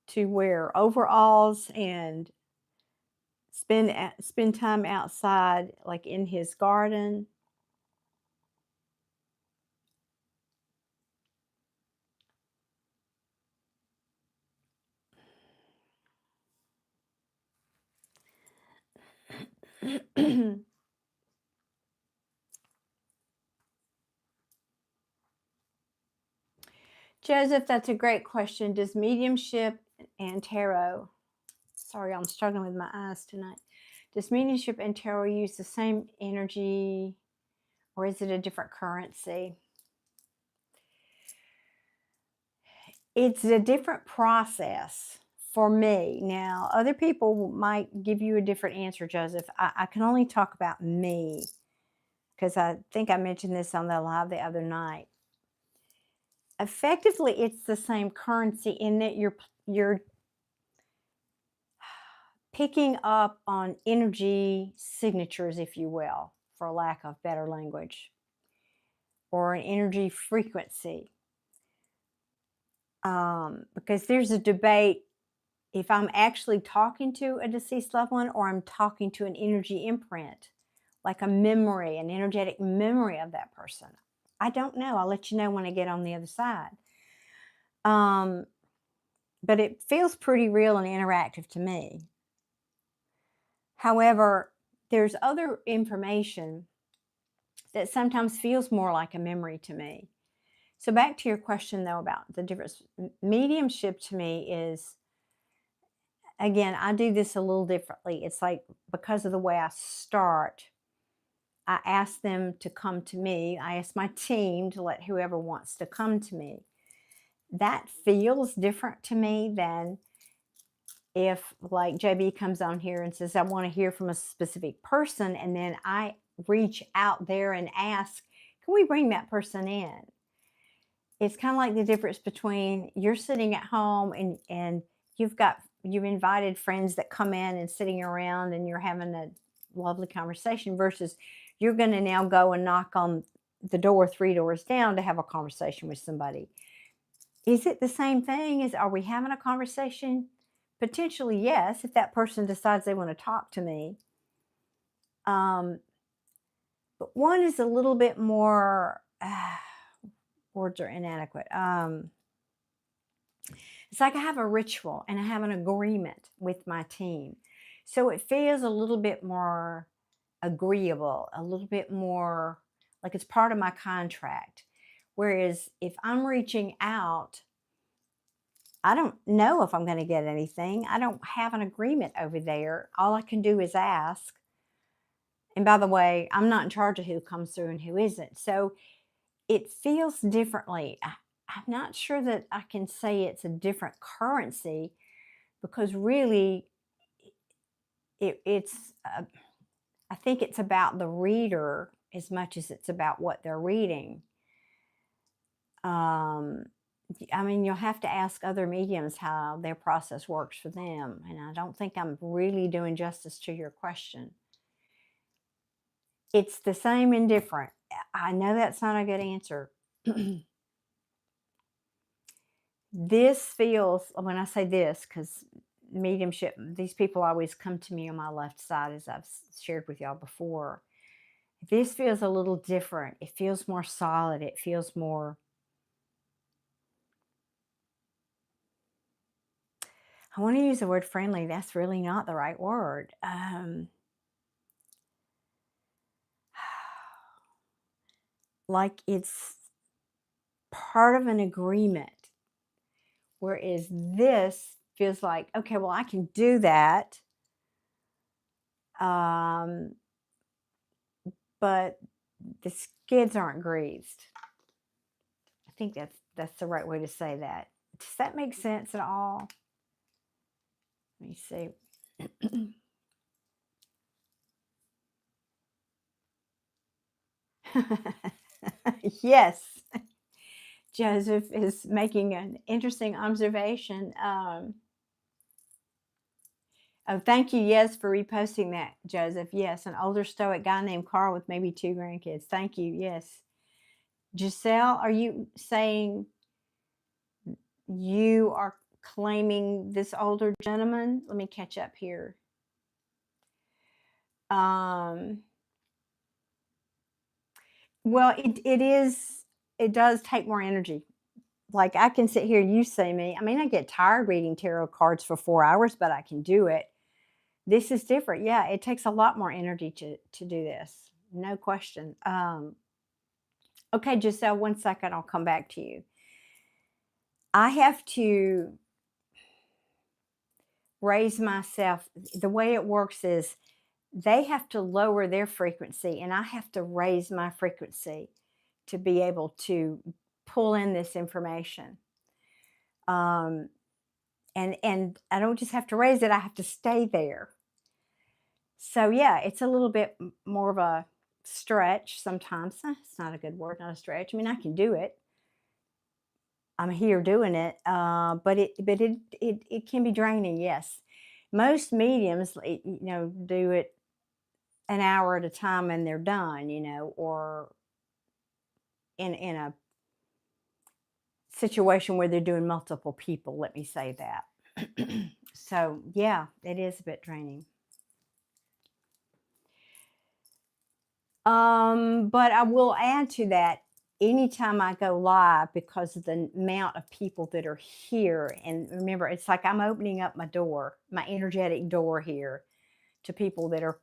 to wear overalls and spend time outside, like in his garden. Joseph, that's a great question. Does mediumship and tarot, sorry, I'm struggling with my eyes tonight. Does mediumship and tarot use the same energy, or is it a different currency? It's a different process for me. Now, other people might give you a different answer, Joseph. I can only talk about me, because I think I mentioned this on the live the other night. Effectively, it's the same currency in that you're picking up on energy signatures, if you will, for lack of better language, or an energy frequency. Because there's a debate if I'm actually talking to a deceased loved one or I'm talking to an energy imprint, like a memory, an energetic memory of that person. I don't know. I'll let you know when I get on the other side. But it feels pretty real and interactive to me. However, there's other information that sometimes feels more like a memory to me. So back to your question, though, about the difference. Mediumship to me is, again, I do this a little differently. It's like, because of the way I start, I ask them to come to me. I ask my team to let whoever wants to come to me. That feels different to me than if, like, JB comes on here and says, I want to hear from a specific person, and then I reach out there and ask, can we bring that person in? It's kind of like the difference between you're sitting at home and you've invited friends that come in and sitting around and you're having a lovely conversation, versus you're going to now go and knock on the door 3 doors down to have a conversation with somebody. Is it the same thing? Are we having a conversation? Potentially, yes, if that person decides they want to talk to me. But one is a little bit more Words are inadequate. It's like I have a ritual and I have an agreement with my team. So it feels a little bit more agreeable, a little bit more like it's part of my contract. Whereas if I'm reaching out, I don't know if I'm going to get anything. I don't have an agreement over there. All I can do is ask. And by the way, I'm not in charge of who comes through and who isn't. So it feels differently. I'm not sure that I can say it's a different currency because really I think it's about the reader as much as it's about what they're reading. I mean, you'll have to ask other mediums how their process works for them. And I don't think I'm really doing justice to your question. It's the same and different. I know that's not a good answer. This feels, when I say this, because mediumship, these people always come to me on my left side, as I've shared with y'all before. This feels a little different. It feels more solid. It feels more, I want to use the word friendly. That's really not the right word. Like it's part of an agreement. Whereas this feels like, okay, well, I can do that. But the skids aren't greased. I think that's the right way to say that. Does that make sense at all? Let me see. Yes. Joseph is making an interesting observation. Oh, thank you, yes, for reposting that, Joseph. Yes, an older stoic guy named Carl with maybe 2 grandkids. Thank you, yes. Giselle, are you saying you are claiming this older gentleman? Let me catch up here. Well, it does take more energy. Like I can sit here, you say me. I mean, I get tired reading tarot cards for 4 hours, but I can do it. This is different. Yeah, it takes a lot more energy to do this. No question. Okay, Giselle, 1 second. I'll come back to you. I have to raise myself. The way it works is they have to lower their frequency and I have to raise my frequency to be able to pull in this information. And I don't just have to raise it, I have to stay there. So yeah, it's a little bit more of a stretch sometimes. It's not a good word, not a stretch. I mean, I can do it. I'm here doing it, but it can be draining. Yes, most mediums, do it an hour at a time and they're done. Or in a situation where they're doing multiple people. Let me say that. So yeah, it is a bit draining. But I will add to that, anytime I go live, because of the amount of people that are here, and remember, it's like I'm opening up my door, my energetic door here, to people that are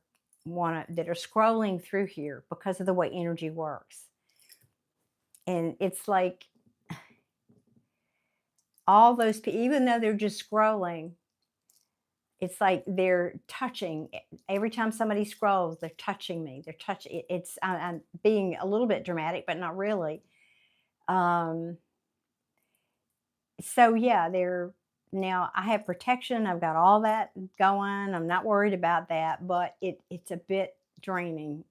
scrolling through here because of the way energy works. And it's like all those people, even though they're just scrolling, it's like they're touching. Every time somebody scrolls, they're touching me. They're touching. I'm being a little bit dramatic, but not really. So yeah, now I have protection. I've got all that going. I'm not worried about that, but it's a bit draining.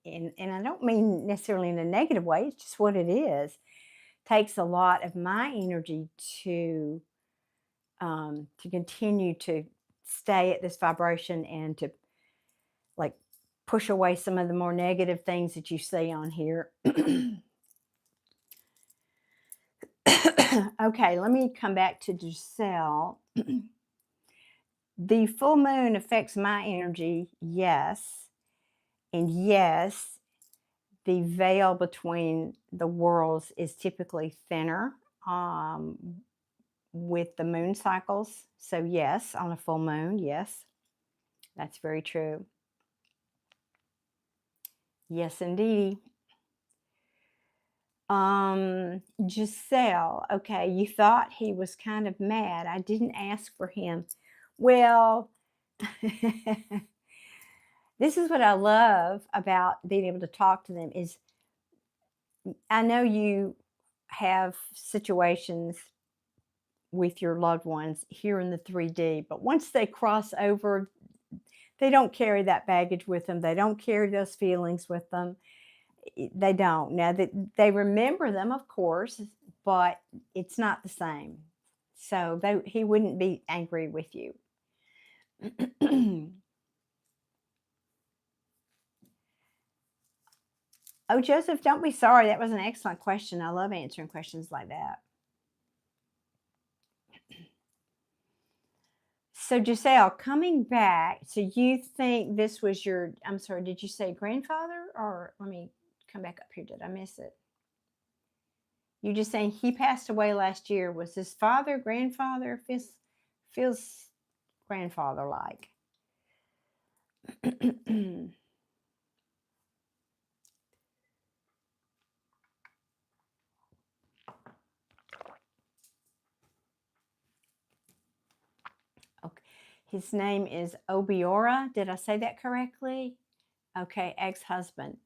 And I don't mean necessarily in a negative way. It's just what it is. It takes a lot of my energy to continue to stay at this vibration and to like push away some of the more negative things that you see on here. Okay, let me come back to Giselle. The full moon affects my energy, yes. And yes, the veil between the worlds is typically thinner with the moon cycles. So yes, on a full moon, yes, that's very true. Yes, indeed. Giselle, okay, you thought he was kind of mad. I didn't ask for him. Well, this is what I love about being able to talk to them is I know you have situations with your loved ones here in the 3D, but once they cross over, they don't carry that baggage with them. They don't carry those feelings with them. They don't. Now that they remember them, of course, but it's not the same. So he wouldn't be angry with you. Oh, Joseph, don't be sorry. That was an excellent question. I love answering questions like that. So Giselle, coming back, so you think this was your, I'm sorry, did you say grandfather? Or let me come back up here. Did I miss it? You just saying he passed away last year. Was his father, grandfather? Feels grandfather like. Okay. His name is Obiora. Did I say that correctly? Okay, ex-husband.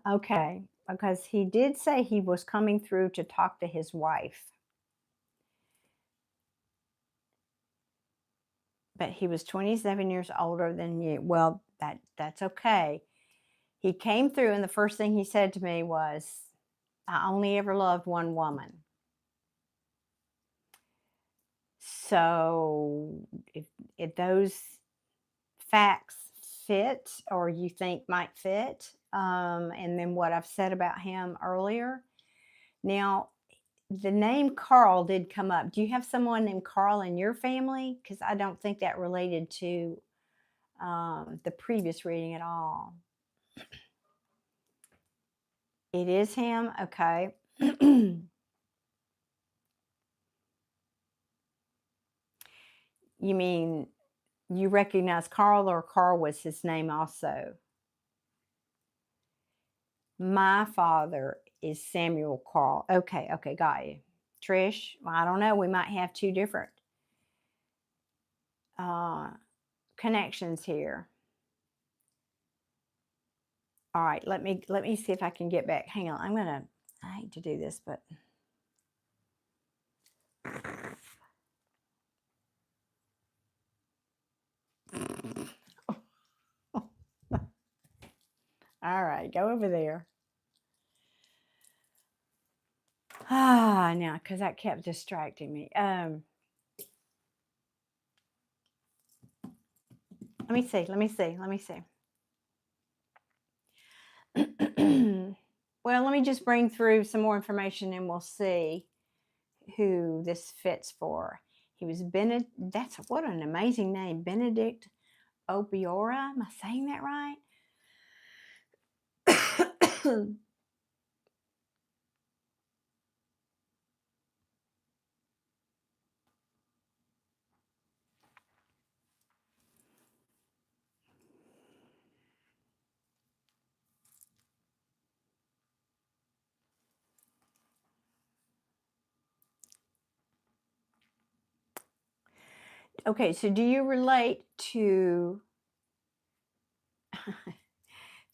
Okay, because he did say he was coming through to talk to his wife. But he was 27 years older than you. Well, that's okay. He came through, and the first thing he said to me was, I only ever loved one woman. So if those facts fit or you think might fit, and then what I've said about him earlier. Now, the name Carl did come up. Do you have someone named Carl in your family? Because I don't think that related to the previous reading at all. It is him? Okay. You mean you recognize Carl, or Carl was his name also? My father is Samuel Carl. Okay, okay, got you. Trish, well, I don't know. We might have two different connections here. All right, let me see if I can get back. Hang on, I hate to do this, but all right, go over there. Now, because that kept distracting me. Let me see. Well, let me just bring through some more information and we'll see who this fits for. He was Benedict. That's what an amazing name, Benedict Obiora. Am I saying that right? Okay, so do you relate to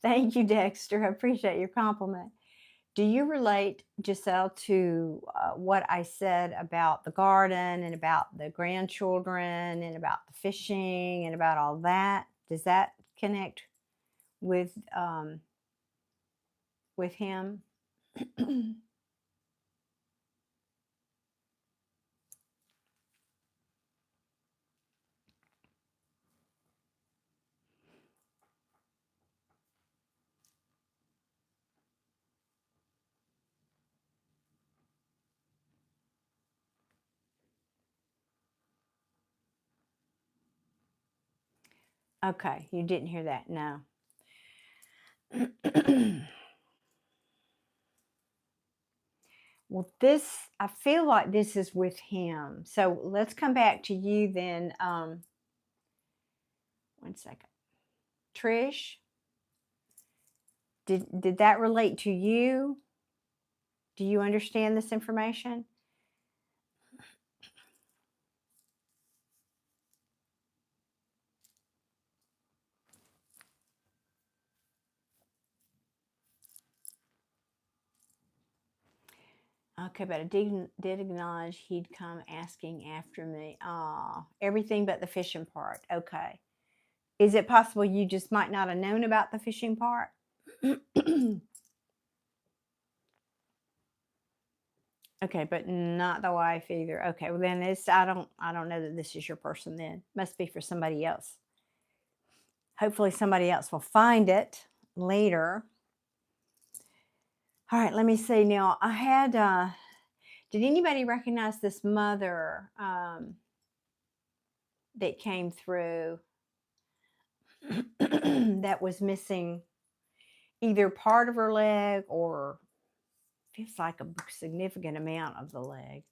thank you, Dexter. I appreciate your compliment. Do you relate, Giselle, to what I said about the garden and about the grandchildren and about the fishing and about all that? Does that connect with him? Okay, you didn't hear that, no. Well, I feel like this is with him. So let's come back to you then. 1 second. Trish, did that relate to you? Do you understand this information? Okay, but I did acknowledge he'd come asking after me. Everything but the fishing part. Okay. Is it possible you just might not have known about the fishing part? Okay, but not the wife either. Okay, well then I don't know that this is your person then. Must be for somebody else. Hopefully somebody else will find it later. All right, let me see now. I had did anybody recognize this mother that came through that was missing either part of her leg or feels like a significant amount of the leg?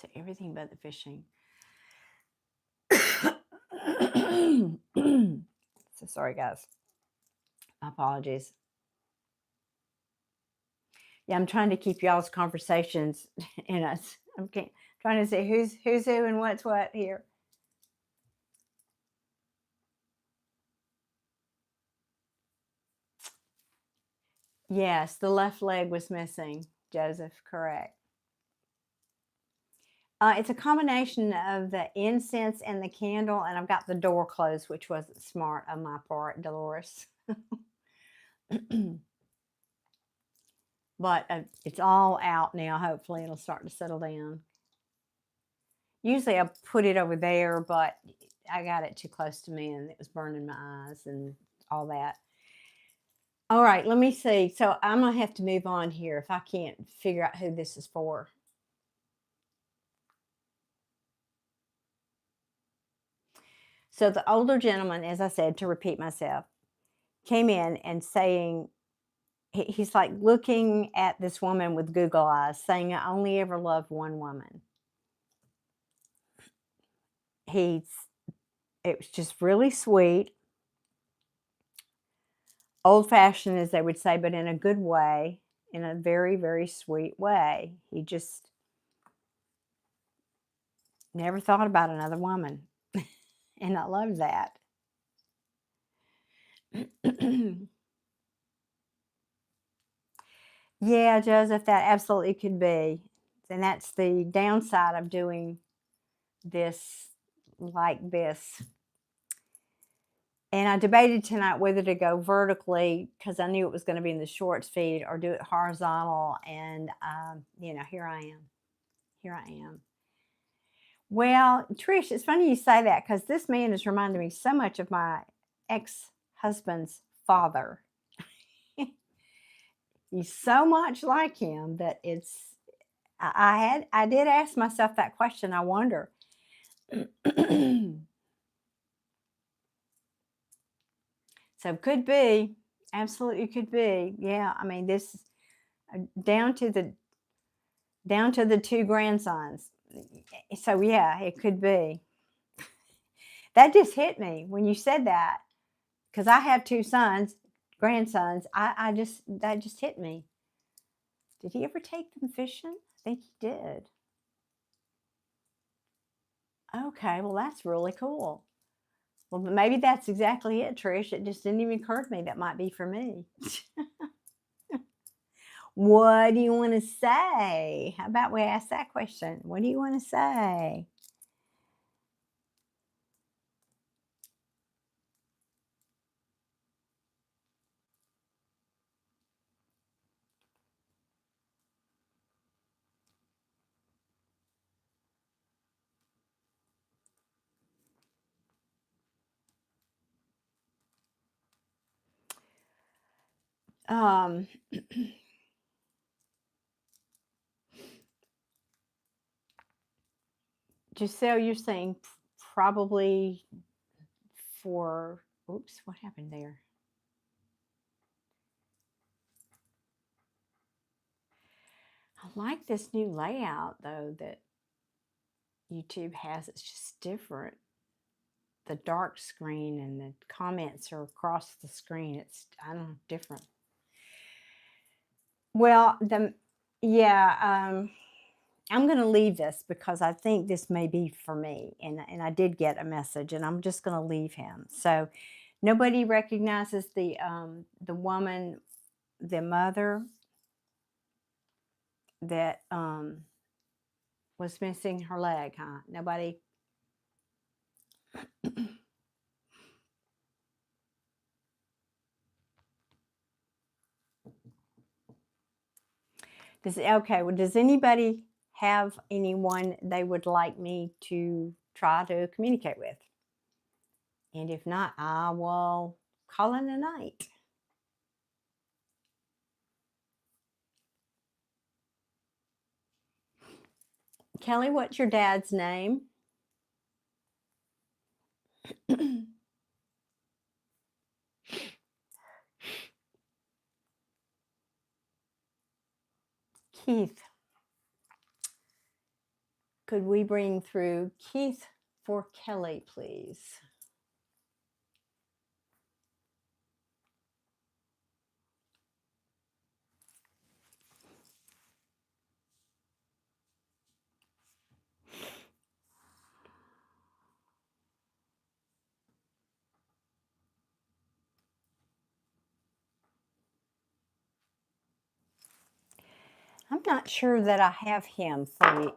So everything but the fishing. So sorry, guys. Apologies. Yeah, I'm trying to keep y'all's conversations in us. I'm trying to say who's who and what's what here. Yes, the left leg was missing, Joseph, correct. It's a combination of the incense and the candle, and I've got the door closed, which wasn't smart on my part, Dolores. But it's all out now. Hopefully it'll start to settle down. Usually I put it over there, but I got it too close to me and it was burning my eyes and all that. All right, let me see. So I'm going to have to move on here if I can't figure out who this is for. So the older gentleman, as I said, to repeat myself, came in and saying, he's like looking at this woman with Google eyes, saying, I only ever loved one woman. It was just really sweet, old fashioned, as they would say, but in a good way, in a very, very sweet way. He just never thought about another woman. And I love that. Yeah, Joseph, that absolutely could be. And that's the downside of doing this like this. And I debated tonight whether to go vertically because I knew it was going to be in the shorts feed or do it horizontal. And, here I am. Here I am. Well, Trish, it's funny you say that because this man has reminded me so much of my ex-husband's father. He's so much like him that I did ask myself that question. I wonder. So could be, absolutely could be. Yeah, I mean this down to the two grandsons. So yeah, it could be. That just hit me when you said that because I have two grandsons. That just hit me. Did he ever take them fishing? I think he did. Okay, well that's really cool. Well, maybe that's exactly it, Trish. It just didn't even occur to me that might be for me. What do you want to say? How about we ask that question? What do you want to say? Um, Giselle, you're saying probably for, oops, what happened there? I like this new layout, though, that YouTube has. It's just different. The dark screen and the comments are across the screen. It's, I don't know, different. Well, I'm going to leave this because I think this may be for me. And I did get a message, and I'm just going to leave him. So nobody recognizes the woman, the mother that was missing her leg, huh? Nobody. Okay, well, does anybody have anyone they would like me to try to communicate with? And if not, I will call in a night. Kelly, what's your dad's name? Keith. Could we bring through Keith for Kelly, please? I'm not sure that I have him for you.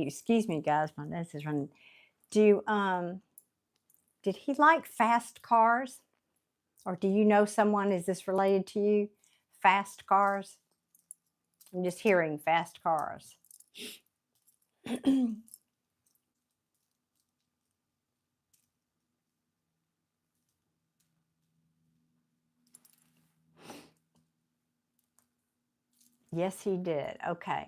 Excuse me, guys, my nose is running. Did he like fast cars? Or do you know someone, is this related to you? Fast cars? I'm just hearing fast cars. Yes, he did. Okay.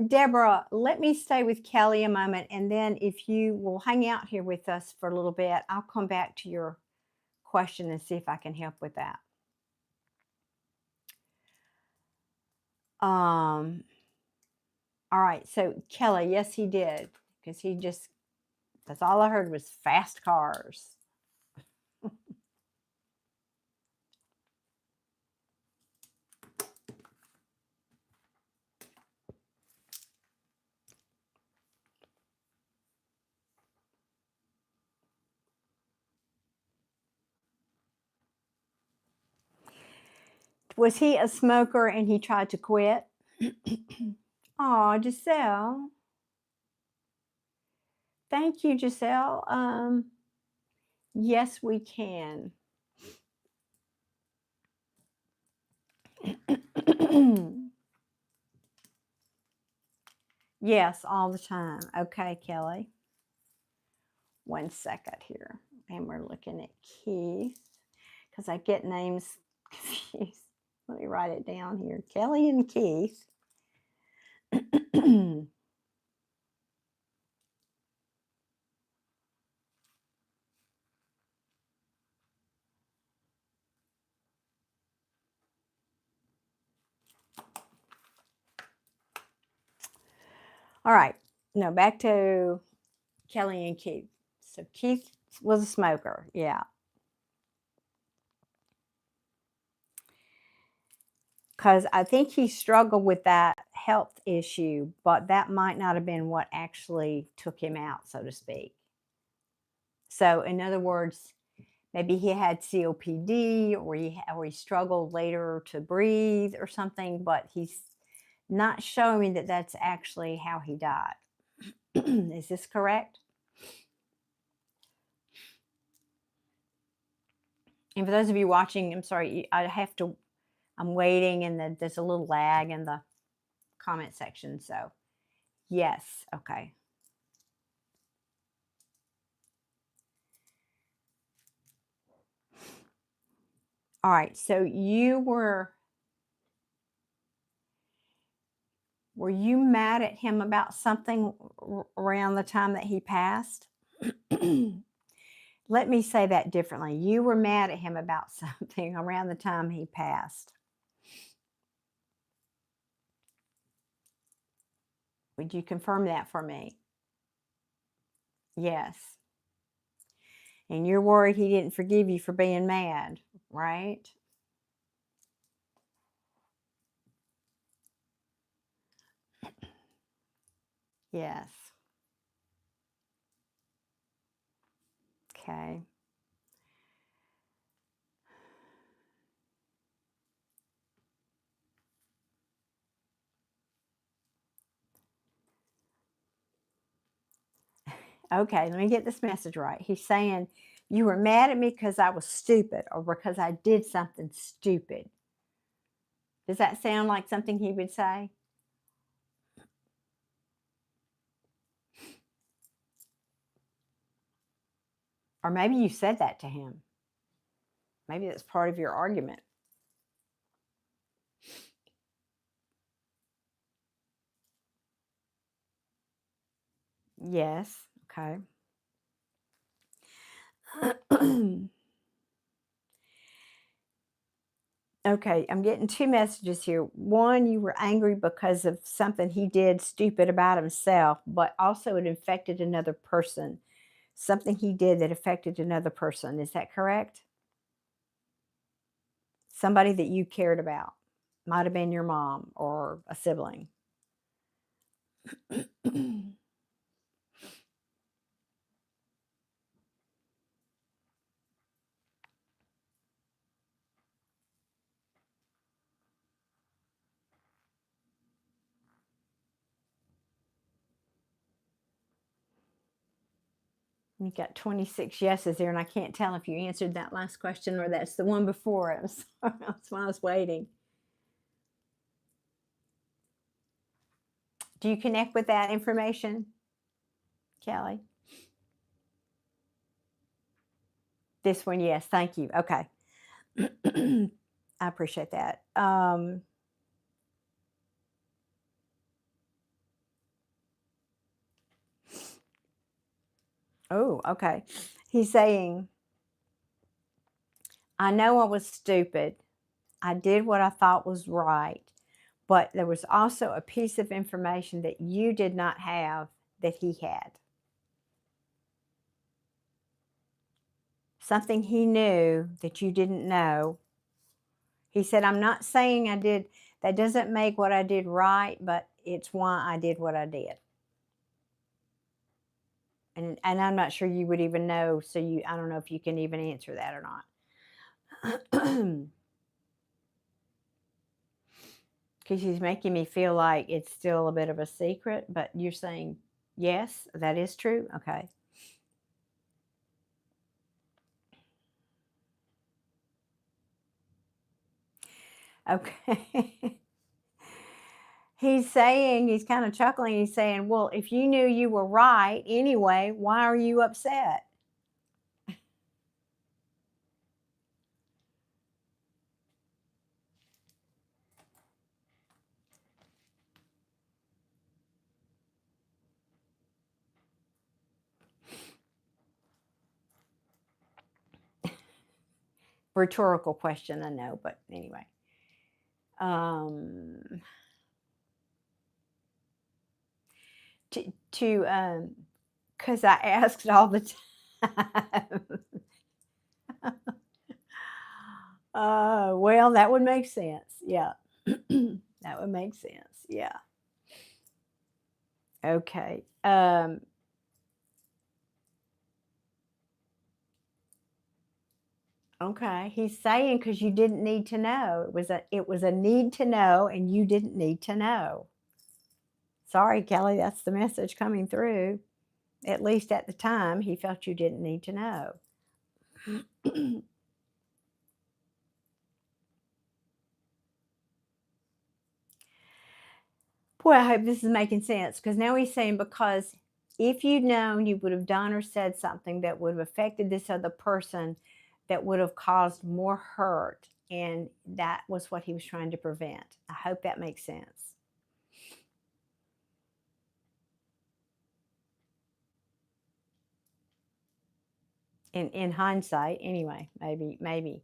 Deborah, let me stay with Kelly a moment, and then if you will hang out here with us for a little bit, I'll come back to your question and see if I can help with that. All right, so Kelly, yes, he did, because that's all I heard was fast cars. Was he a smoker and he tried to quit? Oh, Giselle. Thank you, Giselle. Yes, we can. Yes, all the time. Okay, Kelly. 1 second here. And we're looking at Keith because I get names confused. Let me write it down here. Kelly and Keith. All right. No, back to Kelly and Keith. So Keith was a smoker. Yeah. Because I think he struggled with that health issue, but that might not have been what actually took him out, so to speak. So, in other words, maybe he had COPD or he struggled later to breathe or something, but he's not showing me that that's actually how he died. Is this correct? And for those of you watching, I'm sorry, I'm waiting, and there's a little lag in the comment section. So, yes, okay. All right, so you were Were you mad at him about something around the time that he passed? Let me say that differently. You were mad at him about something around the time he passed. Would you confirm that for me? Yes. And you're worried he didn't forgive you for being mad, right? Yes. Okay. Okay, let me get this message right. He's saying, you were mad at me because I was stupid or because I did something stupid. Does that sound like something he would say? Or maybe you said that to him. Maybe that's part of your argument. Yes. Okay. Okay, I'm getting two messages here. One, you were angry because of something he did stupid about himself, but also it affected another person. Something he did that affected another person. Is that correct? Somebody that you cared about. Might have been your mom or a sibling. You got 26 yeses there, and I can't tell if you answered that last question or that's the one before it. That's why I was waiting. Do you connect with that information, Kelly? This one, yes. Thank you. Okay. I appreciate that. Oh, okay. He's saying, I know I was stupid. I did what I thought was right, but there was also a piece of information that you did not have that he had. Something he knew that you didn't know. He said, I'm not saying I did, that doesn't make what I did right, but it's why I did what I did. And I'm not sure you would even know, so I don't know if you can even answer that or not. Because he's making me feel like it's still a bit of a secret, but you're saying, yes, that is true? Okay. Okay. He's saying, he's kind of chuckling, he's saying, well, if you knew you were right anyway, why are you upset? Rhetorical question, I know, but anyway. Because I asked all the time. Well, that would make sense. Yeah. That would make sense. Yeah. Okay. Okay. He's saying because you didn't need to know. It was a need to know, and you didn't need to know. Sorry, Kelly, that's the message coming through. At least at the time, he felt you didn't need to know. Boy, I hope this is making sense, because now he's saying, because if you'd known, you would have done or said something that would have affected this other person, that would have caused more hurt. And that was what he was trying to prevent. I hope that makes sense. in hindsight, anyway, maybe.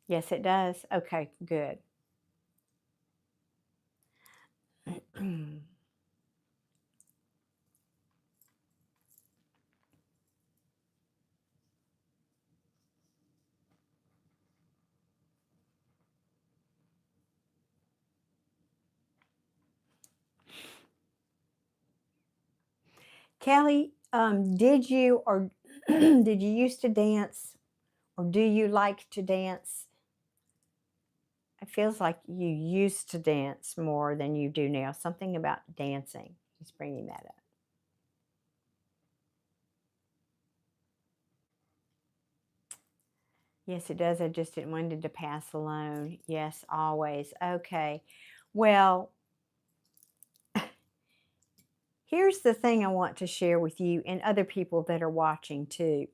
Yes, it does. Okay, good. Kelly, did you or did you used to dance, or do you like to dance? It feels like you used to dance more than you do now. Something about dancing. He's bringing that up. Yes, it does. I just didn't want it to pass alone. Yes, always. Okay. Well, here's the thing I want to share with you and other people that are watching too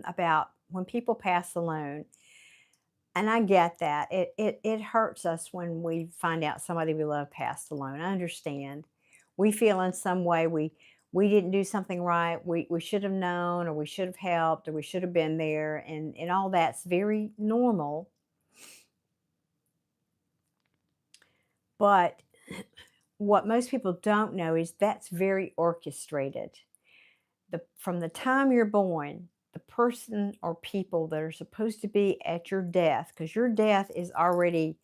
about when people pass alone. And I get that. It hurts us when we find out somebody we love passed alone. I understand. We feel in some way we didn't do something right. We should have known, or we should have helped, or we should have been there, and all that's very normal. But what most people don't know is that's very orchestrated. From the time you're born, the person or people that are supposed to be at your death, because your death is already,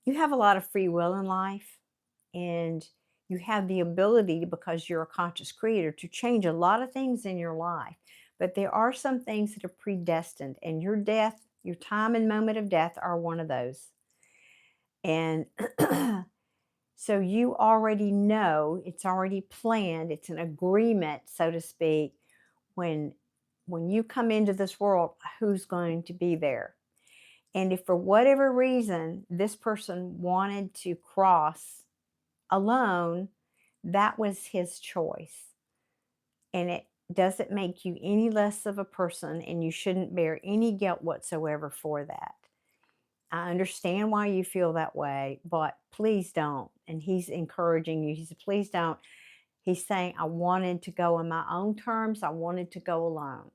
you have a lot of free will in life, and you have the ability, because you're a conscious creator, to change a lot of things in your life. But there are some things that are predestined, and your death, your time and moment of death are one of those. And so you already know, it's already planned, it's an agreement, so to speak, when you come into this world, who's going to be there. And if for whatever reason this person wanted to cross alone, that was his choice. And it doesn't make you any less of a person, and you shouldn't bear any guilt whatsoever for that. I understand why you feel that way, but please don't. And he's encouraging you. He said, please don't. He's saying, I wanted to go on my own terms. I wanted to go alone.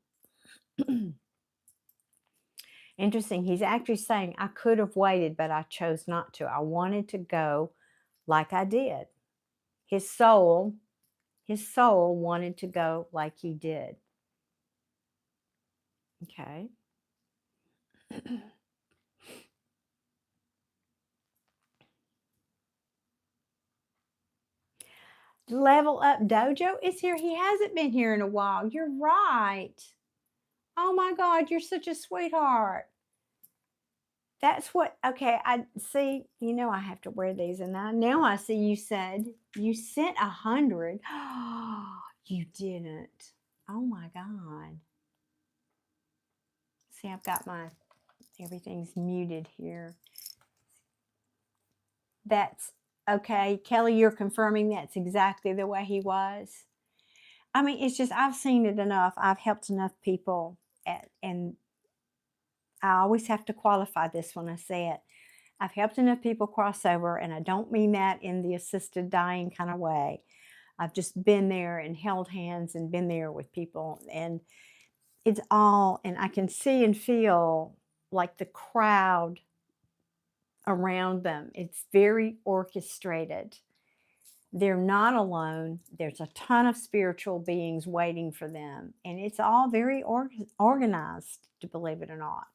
Interesting. He's actually saying, I could have waited, but I chose not to. I wanted to go like I did. His soul wanted to go like he did. Okay. Level Up Dojo is here. He hasn't been here in a while. You're right. Oh my God, you're such a sweetheart. That's what, okay, I see, you know, I have to wear these, and now I see you said you sent 100. You didn't. Oh my God. See, I've got everything's muted here. That's okay. Kelly, you're confirming that's exactly the way he was. I mean, it's just, I've seen it enough. I've helped enough people, and I always have to qualify this when I say it. I've helped enough people cross over, and I don't mean that in the assisted dying kind of way. I've just been there and held hands and been there with people, and it's all, and I can see and feel like the crowd around them. It's very orchestrated. They're not alone. There's a ton of spiritual beings waiting for them, and it's all very organized, to believe it or not.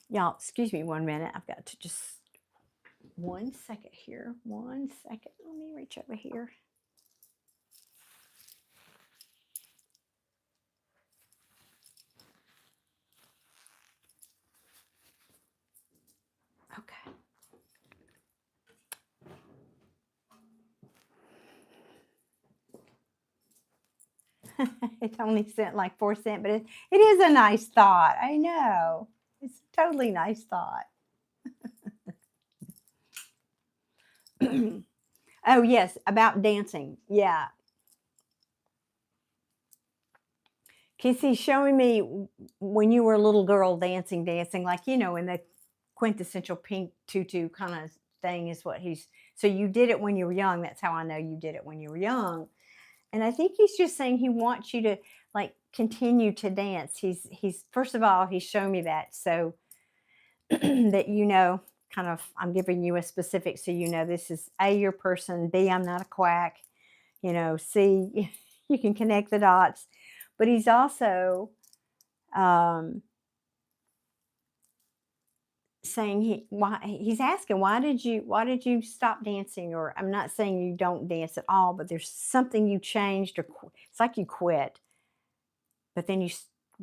Y'all, excuse me 1 minute. I've got to just 1 second here. 1 second. Let me reach over here. Okay. It only sent like 4 cents, but it is a nice thought. I know. It's a totally nice thought. Oh, yes, about dancing. Yeah. Because he's showing me when you were a little girl dancing, like, in the quintessential pink tutu kind of thing is what he's. So you did it when you were young. That's how I know you did it when you were young. And I think he's just saying he wants you to like continue to dance. He's first of all, he's shown me that so that kind of I'm giving you a specific so this is A, your person, B, I'm not a quack, C, you can connect the dots. But he's also saying he's asking why did you stop dancing? Or I'm not saying you don't dance at all, but there's something you changed, or it's like you quit, but then you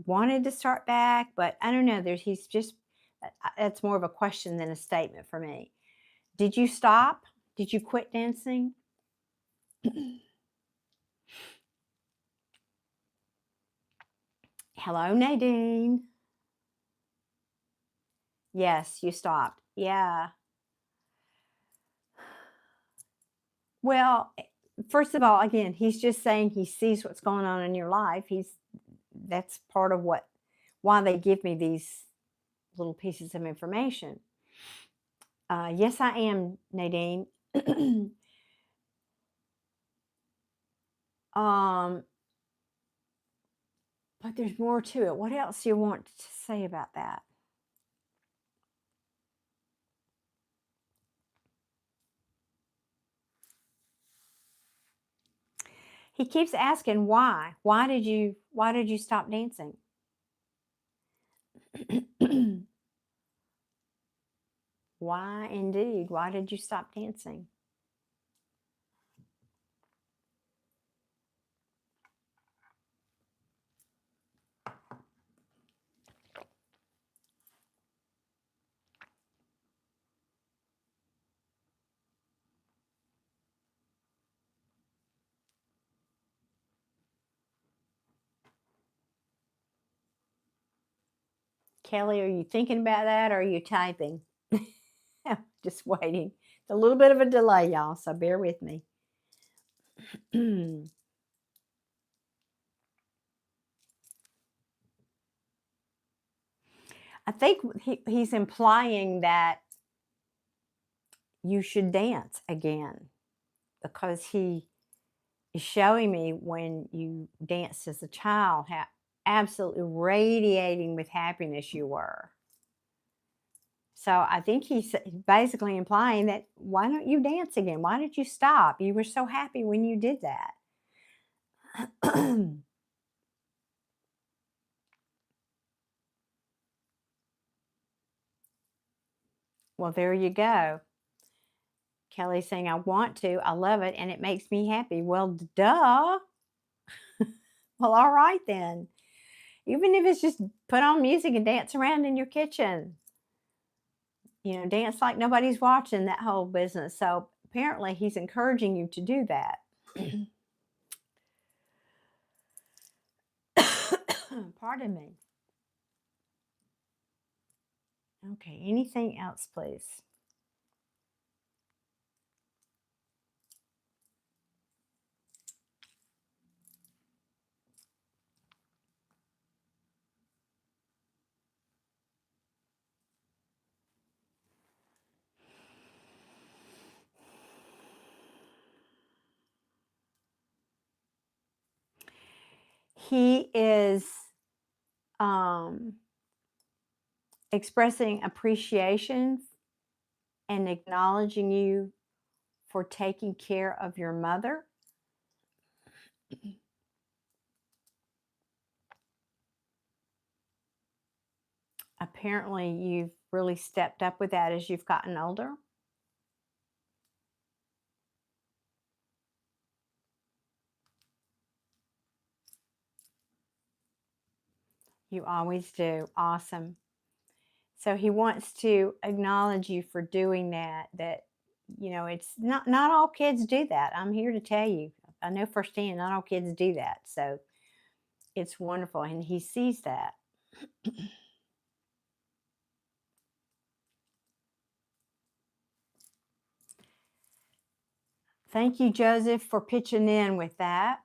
wanted to start back. But I don't know, he's just, that's more of a question than a statement for me. Did you stop? Did you quit dancing? Hello, Nadine. Yes, you stopped. Yeah. Well, first of all, again, he's just saying he sees what's going on in your life. That's part of why they give me these little pieces of information. Yes, I am, Nadine. But there's more to it. What else do you want to say about that? He keeps asking why. Why did you stop dancing? Why indeed? Why did you stop dancing? Kelly, are you thinking about that or are you typing? Just waiting. It's a little bit of a delay, y'all, so bear with me. I think he's implying that you should dance again, because he is showing me when you danced as a child how absolutely radiating with happiness you were. So I think he's basically implying that why don't you dance again? Why did you stop? You were so happy when you did that. Well, there you go. Kelly's saying, I want to, I love it, and it makes me happy. Well, duh. Well, all right then. Even if it's just put on music and dance around in your kitchen. Dance like nobody's watching, that whole business. So apparently he's encouraging you to do that. Pardon me. Okay, anything else, please? He is expressing appreciation and acknowledging you for taking care of your mother. Apparently, you've really stepped up with that as you've gotten older. You always do. Awesome. So he wants to acknowledge you for doing that. It's not all kids do that. I'm here to tell you. I know firsthand, not all kids do that. So it's wonderful. And he sees that. Thank you, Joseph, for pitching in with that.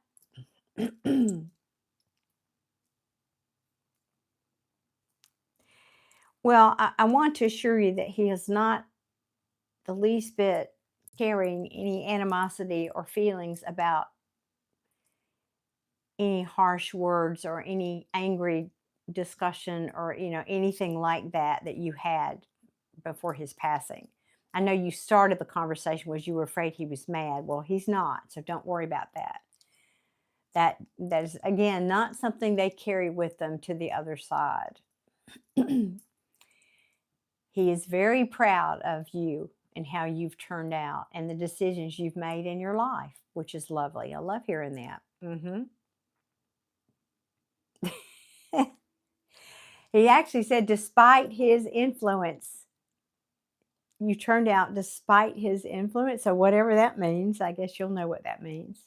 Well, I want to assure you that he is not the least bit carrying any animosity or feelings about any harsh words or any angry discussion or anything like that that you had before his passing. I know you started the conversation was you were afraid he was mad. Well, he's not, so don't worry about that. That is, again, not something they carry with them to the other side. He is very proud of you and how you've turned out and the decisions you've made in your life, which is lovely. I love hearing that. He actually said, despite his influence, you turned out despite his influence. So whatever that means, I guess you'll know what that means.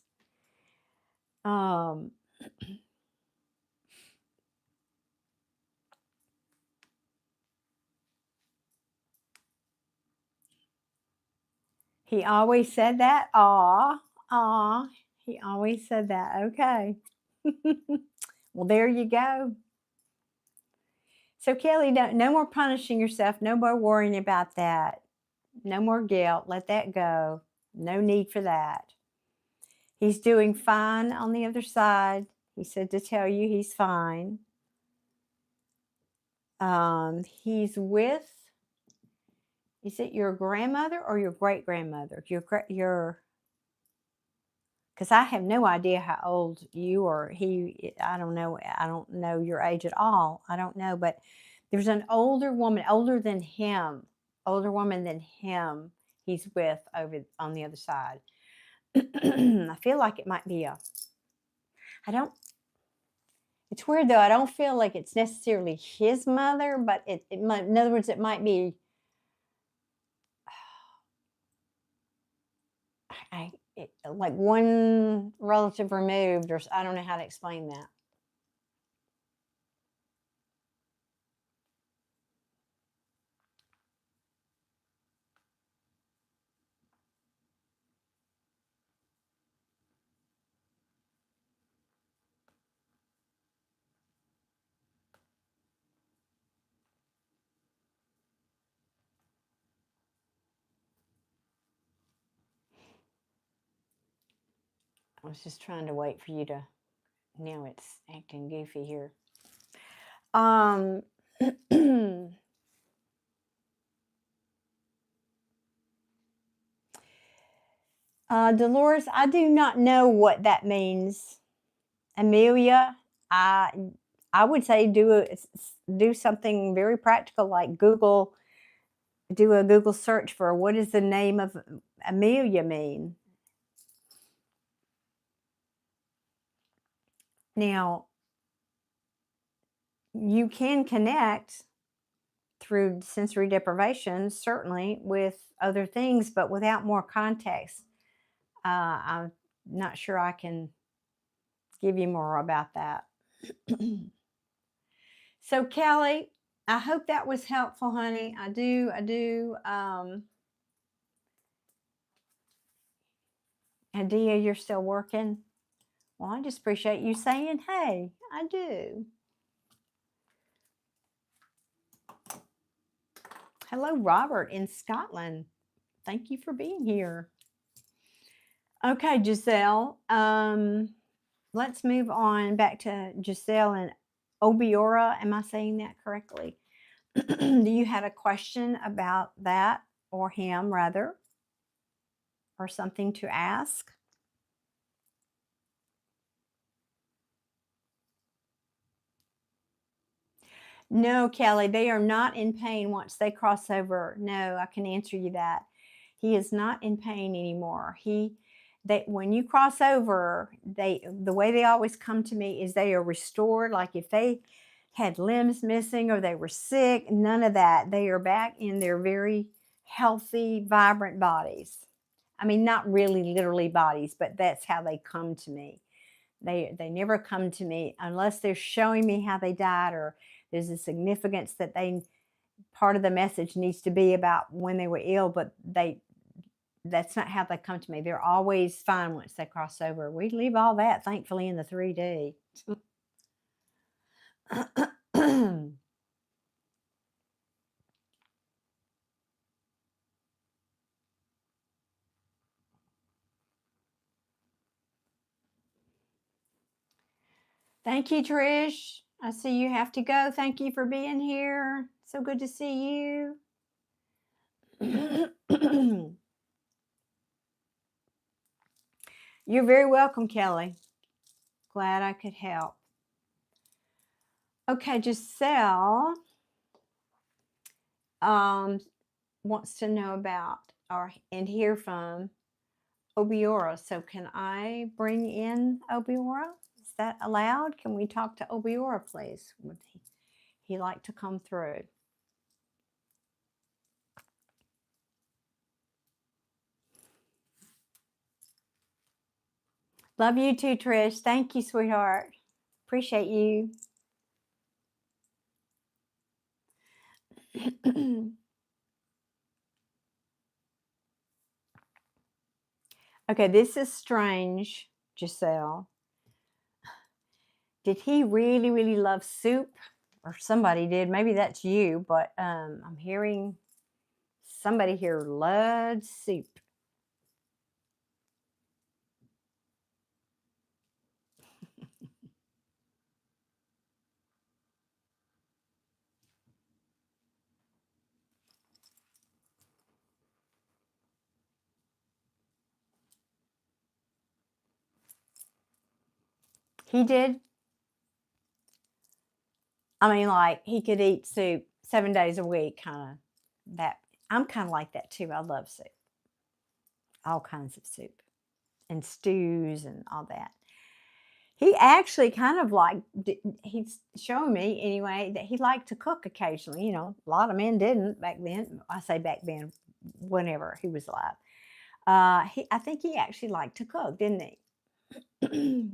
He always said that. Aw. He always said that. Okay. Well, there you go. So Kelly, no more punishing yourself. No more worrying about that. No more guilt. Let that go. No need for that. He's doing fine on the other side. He said to tell you he's fine. He's with, is it your grandmother or your great-grandmother? Because I have no idea how old you or he, I don't know. I don't know your age at all. I don't know, but there's an older woman, older woman than him he's with over on the other side. I feel like it might be it's weird though. I don't feel like it's necessarily his mother, but it might, in other words, it might be, like one relative removed, or I don't know how to explain that. I was just trying to wait for you to, now it's acting goofy here. Dolores, I do not know what that means. Amelia, I would say do something very practical like do a Google search for what does the name of Amelia mean. Now, you can connect through sensory deprivation, certainly, with other things, but without more context, I'm not sure I can give you more about that. So, Kelly, I hope that was helpful, honey. I do. Adia, you're still working? Well, I just appreciate you saying, hey, I do. Hello, Robert in Scotland. Thank you for being here. Okay, Giselle. Let's move on back to Giselle and Obiora. Am I saying that correctly? Do you have a question about that, or him rather, or something to ask? No, Kelly, they are not in pain once they cross over. No, I can answer you that. He is not in pain anymore. When you cross over, the way they always come to me is they are restored. Like if they had limbs missing or they were sick, none of that. They are back in their very healthy, vibrant bodies. I mean, not really literally bodies, but that's how they come to me. They never come to me unless they're showing me how they died, or there's a significance that part of the message needs to be about when they were ill, but that's not how they come to me. They're always fine once they cross over. We leave all that, thankfully, in the 3D. Thank you, Trish. I see you have to go. Thank you for being here. So good to see you. You're very welcome, Kelly. Glad I could help. Okay, Giselle wants to know about and hear from Obiora. So can I bring in Obiora? Is that allowed? Can we talk to Obiora, please? Would he like to come through? Love you too, Trish. Thank you, sweetheart. Appreciate you. Okay, this is strange, Giselle. Did he really, really love soup? Or somebody did. Maybe that's you, but I'm hearing somebody here loves soup. He did. I mean, like, he could eat soup 7 days a week, kind of that. I'm kind of like that too. I love soup. All kinds of soup and stews and all that. He actually kind of like, he's showing me anyway that he liked to cook occasionally. You know, a lot of men didn't back then. I say back then, whenever he was alive. I think he actually liked to cook, didn't he?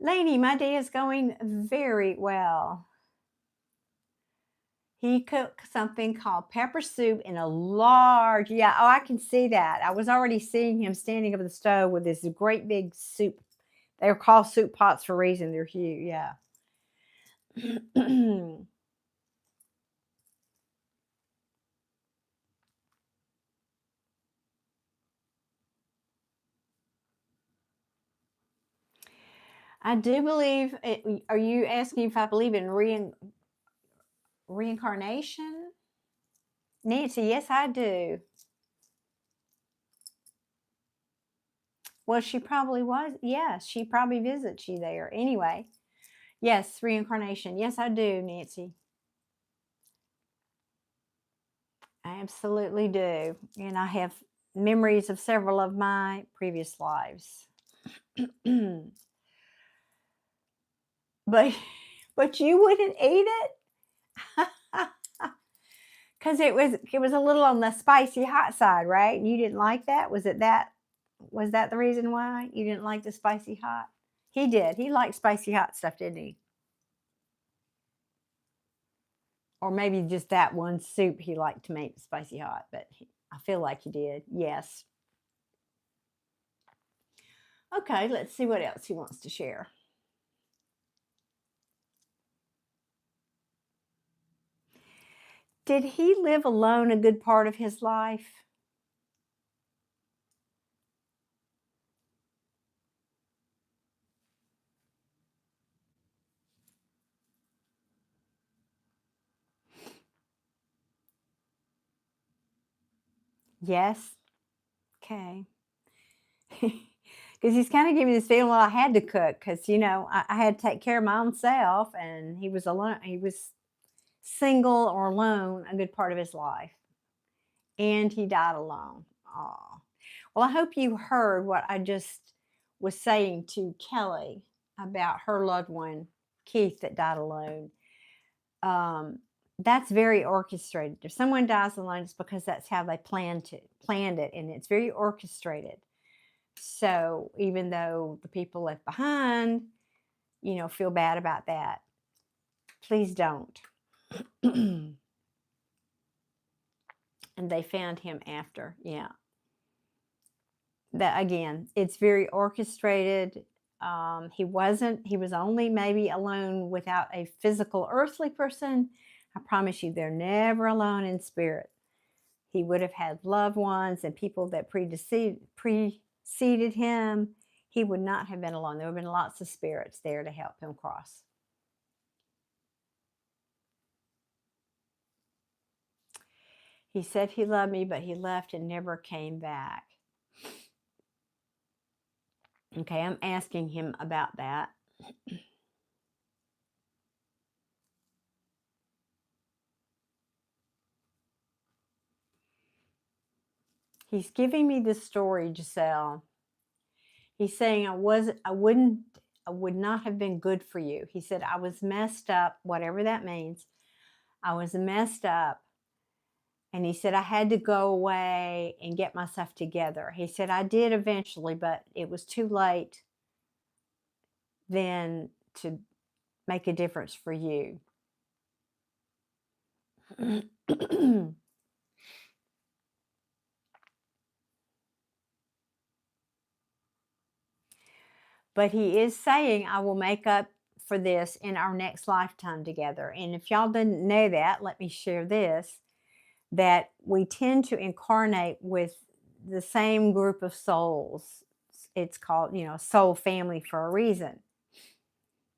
Lainey, my day is going very well. He cooked something called pepper soup in a large, yeah, oh, I can see that. I was already seeing him standing over the stove with this great big soup. They're called soup pots for a reason. They're huge, yeah. I do believe, are you asking if I believe in reincarnation? Nancy, yes, I do. Well, she probably was. Yes, she probably visits you there. Anyway, yes, reincarnation. Yes, I do, Nancy. I absolutely do. And I have memories of several of my previous lives. but you wouldn't eat it? Because it was a little on the spicy hot side, right? You didn't like that? Was that the reason why you didn't like the spicy hot? He did. He liked spicy hot stuff, didn't he? Or maybe just that one soup he liked to make spicy hot, but I feel like he did. Yes. Okay, let's see what else he wants to share. Did he live alone a good part of his life? Yes. Okay. Because he's kind of giving me this feeling, well, I had to cook because, you know, I had to take care of my own self, and he was alone. He was single or alone a good part of his life, and he died alone. Oh, well, I hope you heard what I just was saying to Kelly about her loved one, Keith, that died alone. That's very orchestrated. If someone dies alone, it's because that's how they planned it, and it's very orchestrated. So even though the people left behind, you know, feel bad about that, please don't. And they found him after, yeah. That again, it's very orchestrated. He was only maybe alone without a physical earthly person. I promise you, they're never alone in spirit. He would have had loved ones and people that preceded him. he would not have been alone. There would have been lots of spirits there to help him cross. He said he loved me, but he left and never came back. Okay, I'm asking him about that. He's giving me this story, Giselle. He's saying I would not have been good for you. He said I was messed up, whatever that means. I was messed up. And he said I had to go away and get myself together. He said I did eventually, but it was too late then to make a difference for you. But he is saying, I will make up for this in our next lifetime together. And if y'all didn't know that, let me share this, that we tend to incarnate with the same group of souls. It's called, soul family for a reason.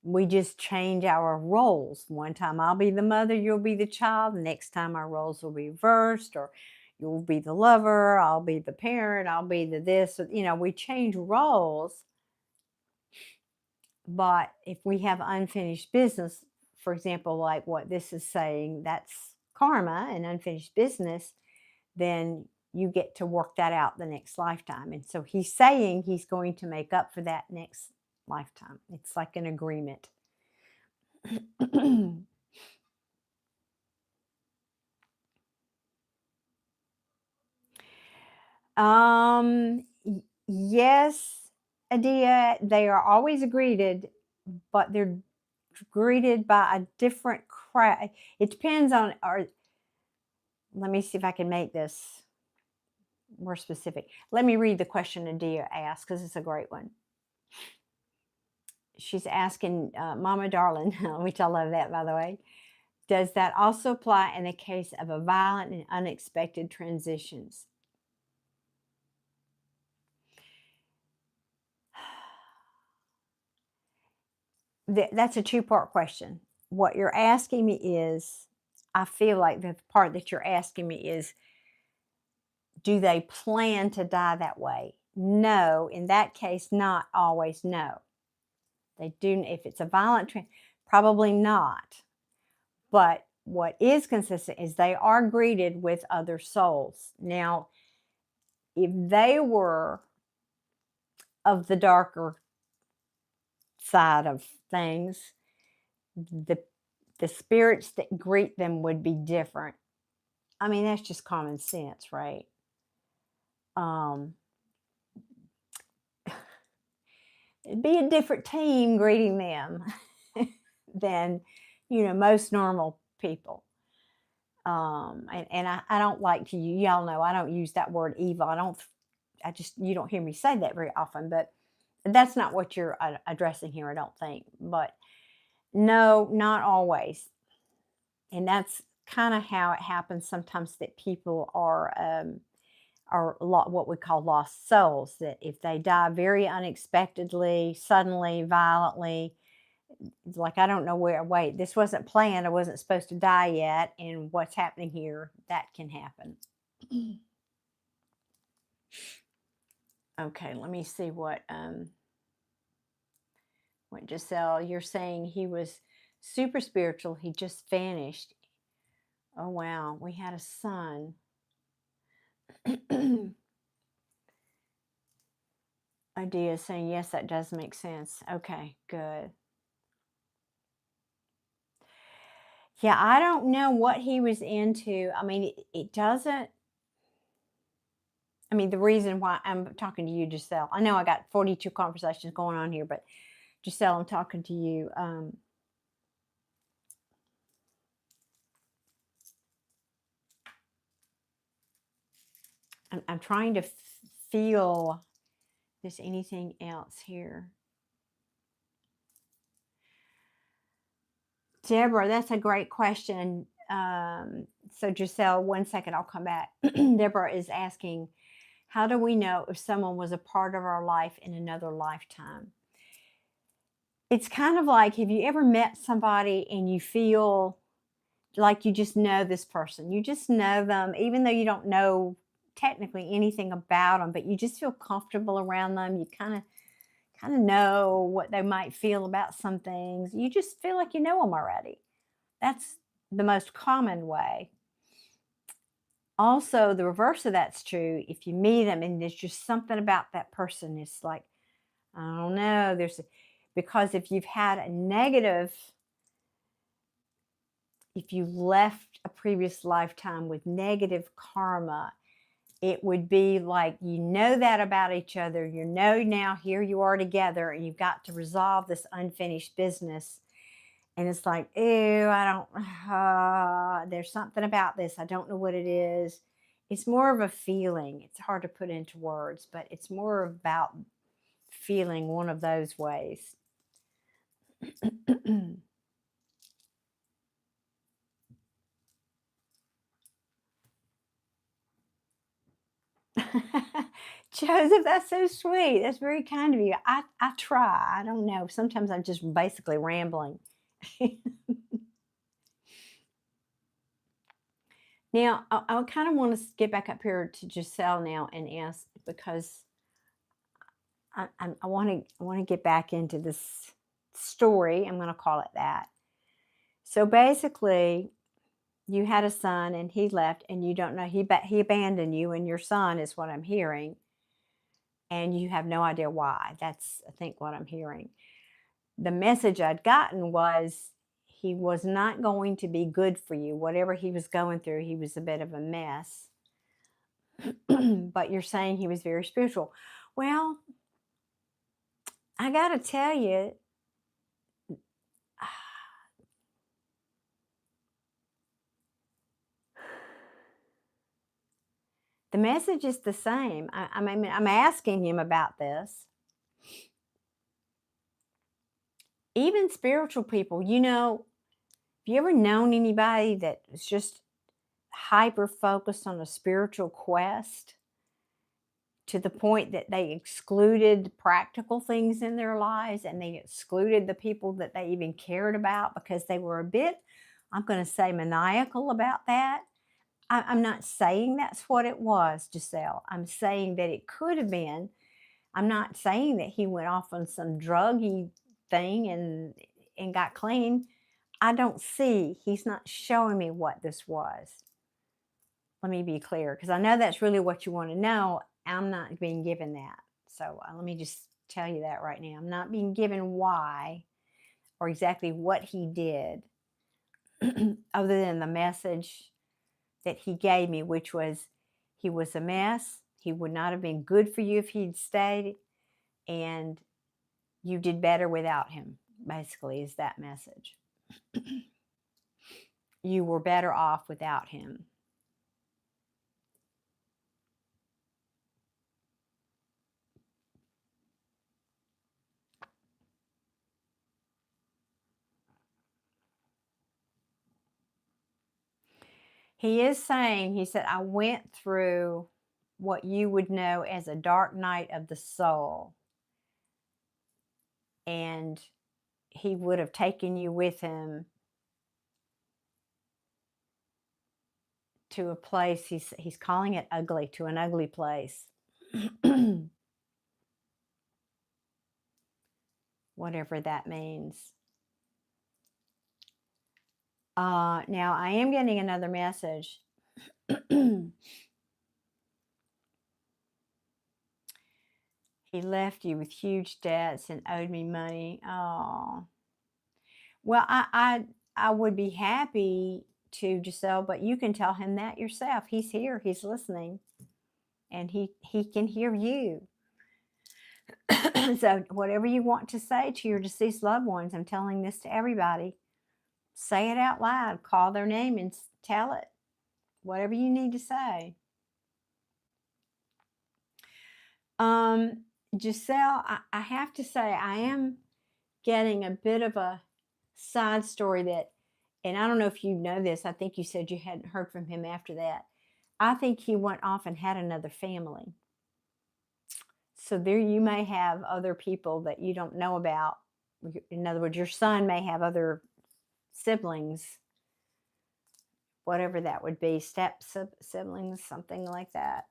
We just change our roles. One time I'll be the mother, you'll be the child. The next time our roles will be reversed, or you'll be the lover, I'll be the parent, I'll be the this. We change roles. But if we have unfinished business, for example, like what this is saying, that's karma and unfinished business, then you get to work that out the next lifetime. And so he's saying he's going to make up for that next lifetime. It's like an agreement. Yes, Adia, they are always greeted, but they're greeted by a different crowd. It depends on, let me see if I can make this more specific. Let me read the question Adia asked, because it's a great one. She's asking, Mama Darling, which I love that, by the way, does that also apply in the case of a violent and unexpected transitions? That's a two-part question. What you're asking me is, I feel like the part that you're asking me is, do they plan to die that way? No, in that case, not always, no. They do, if it's a violent probably not. But what is consistent is they are greeted with other souls. Now, if they were of the darker side of things, the spirits that greet them would be different. I mean, that's just common sense, right? It'd be a different team greeting them than, most normal people. And I don't like to, y'all know, I don't use that word evil. You don't hear me say that very often, but that's not what you're addressing here, I don't think. But no, not always. And that's kind of how it happens sometimes, that people are what we call lost souls, that if they die very unexpectedly, suddenly, violently, it's like, I don't know wait, this wasn't planned, I wasn't supposed to die yet, and what's happening here, that can happen. Okay, let me see what Giselle, you're saying he was super spiritual, he just vanished. Oh wow, we had a son. Idea saying, yes, that does make sense. Okay, good. Yeah, I don't know what he was into. I mean, it doesn't. I mean, the reason why I'm talking to you, Giselle, I know I got 42 conversations going on here, but Giselle, I'm talking to you. I'm trying to feel if there's anything else here. Deborah, that's a great question. So Giselle, one second, I'll come back. Deborah is asking, How do we know if someone was a part of our life in another lifetime? It's kind of like, have you ever met somebody and you feel like you just know this person? You just know them, even though you don't know technically anything about them, but you just feel comfortable around them. You kind of know what they might feel about some things. You just feel like you know them already. That's the most common way. Also, the reverse of that's true. If you meet them and there's just something about that person, it's like, I don't know, because if you've had a negative, if you left a previous lifetime with negative karma, it would be like, you know that about each other. You know now here you are together and you've got to resolve this unfinished business. And it's like, ew, there's something about this. I don't know what it is. It's more of a feeling. It's hard to put into words, but it's more about feeling one of those ways. Joseph, that's so sweet. That's very kind of you. I try. I don't know. Sometimes I'm just basically rambling. Now, I kind of want to get back up here to Giselle now and ask, because I want to get back into this story. I'm going to call it that. So basically, you had a son and he left, and you don't know, he abandoned you and your son, is what I'm hearing, and you have no idea why. That's, I think, what I'm hearing. The message I'd gotten was he was not going to be good for you. Whatever he was going through, he was a bit of a mess. But you're saying he was very spiritual. Well, I got to tell you, the message is the same. I mean, I'm asking him about this. Even spiritual people, you know, have you ever known anybody that is just hyper focused on a spiritual quest to the point that they excluded practical things in their lives, and they excluded the people that they even cared about because they were a bit, I'm going to say, maniacal about that? I'm not saying that's what it was, Giselle. I'm saying that it could have been. I'm not saying that he went off on some druggy thing and got clean. I don't see. He's not showing me what this was. Let me be clear, because I know that's really what you want to know. I'm not being given that. So let me just tell you that right now. I'm not being given why or exactly what he did, other than the message that he gave me, which was he was a mess. He would not have been good for you if he'd stayed, and you did better without him, basically, is that message. You were better off without him. He is saying, he said, I went through what you would know as a dark night of the soul. And he would have taken you with him to a place, he's calling it ugly, to an ugly place. Whatever that means. Now, I am getting another message. He left you with huge debts and owed me money. Oh. Well, I would be happy to, Giselle, but you can tell him that yourself. He's here. He's listening. And he can hear you. So whatever you want to say to your deceased loved ones, I'm telling this to everybody. Say it out loud. Call their name and tell it. Whatever you need to say. Giselle, I have to say, I am getting a bit of a side story that, and I don't know if you know this, I think you said you hadn't heard from him after that. I think he went off and had another family. So there you may have other people that you don't know about. In other words, your son may have other siblings, whatever that would be, siblings, something like that.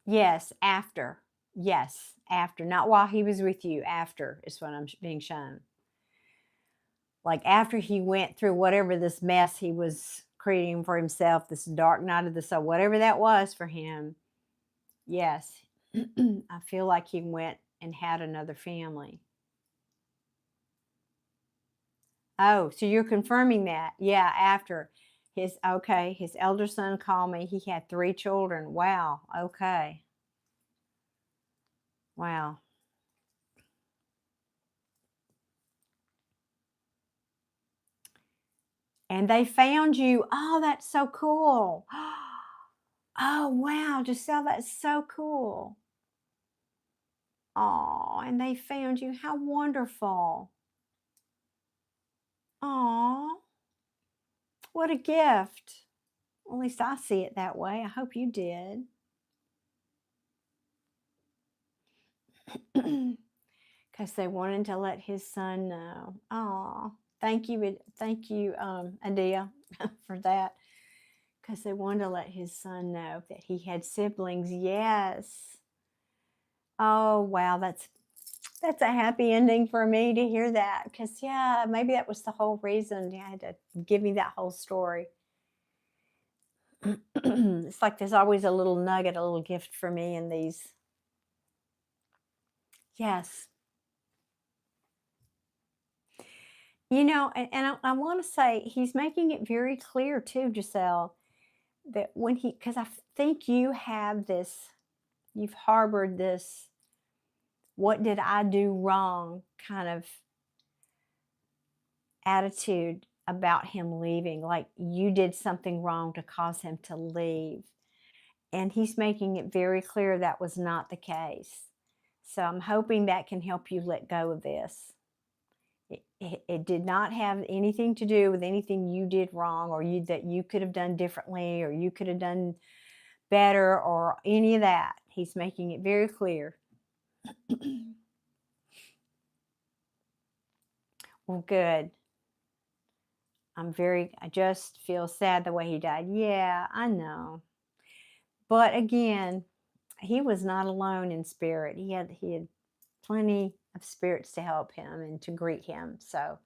Yes, after. Yes, after. Not while he was with you. After is what I'm being shown. Like after he went through whatever this mess he was creating for himself, this dark night of the soul, whatever that was for him. Yes, I feel like he went and had another family. Oh, so you're confirming that? Yeah, after his elder son called me. He had 3 children. Wow. Okay. Wow. And they found you. Oh, that's so cool. Oh, wow, Giselle, that's so cool. Oh, and they found you. How wonderful. Oh, what a gift. Well, at least I see it that way. I hope you did. Because they wanted to let his son know. Oh, thank you, Adia, for that. Because they wanted to let his son know that he had siblings. Yes. Oh, wow, that's a happy ending for me to hear that. Because, yeah, maybe that was the whole reason you had to give me that whole story. It's like there's always a little nugget, a little gift for me in these. Yes. You know, and I want to say he's making it very clear too, Giselle, that when because I think you have this, you've harbored this, what did I do wrong kind of attitude about him leaving. Like you did something wrong to cause him to leave. And he's making it very clear that was not the case. So I'm hoping that can help you let go of this. It did not have anything to do with anything you did wrong or that you could have done differently or you could have done better or any of that. He's making it very clear. Well, good. I just feel sad the way he died. Yeah, I know. But again, he was not alone in spirit. He had plenty of spirits to help him and to greet him. So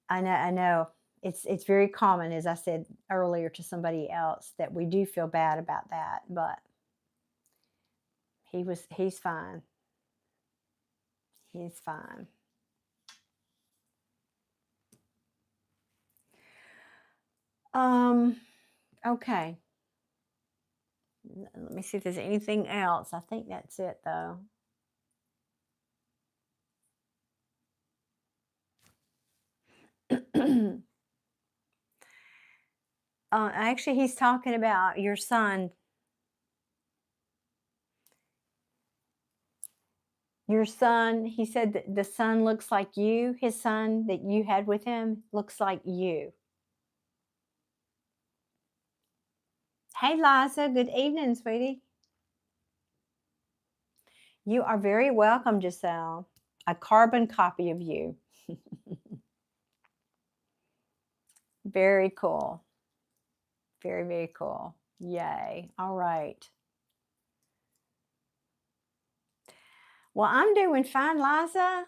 I know it's very common, as I said earlier to somebody else, that we do feel bad about that, but he's fine. He's fine. Okay. Let me see if there's anything else. I think that's it though. Actually, he's talking about your son. Your son, he said that the son looks like you. His son that you had with him looks like you. Hey, Liza. Good evening, sweetie. You are very welcome, Giselle. A carbon copy of you. Very cool. Very, very cool. Yay. All right. Well, I'm doing fine, Liza.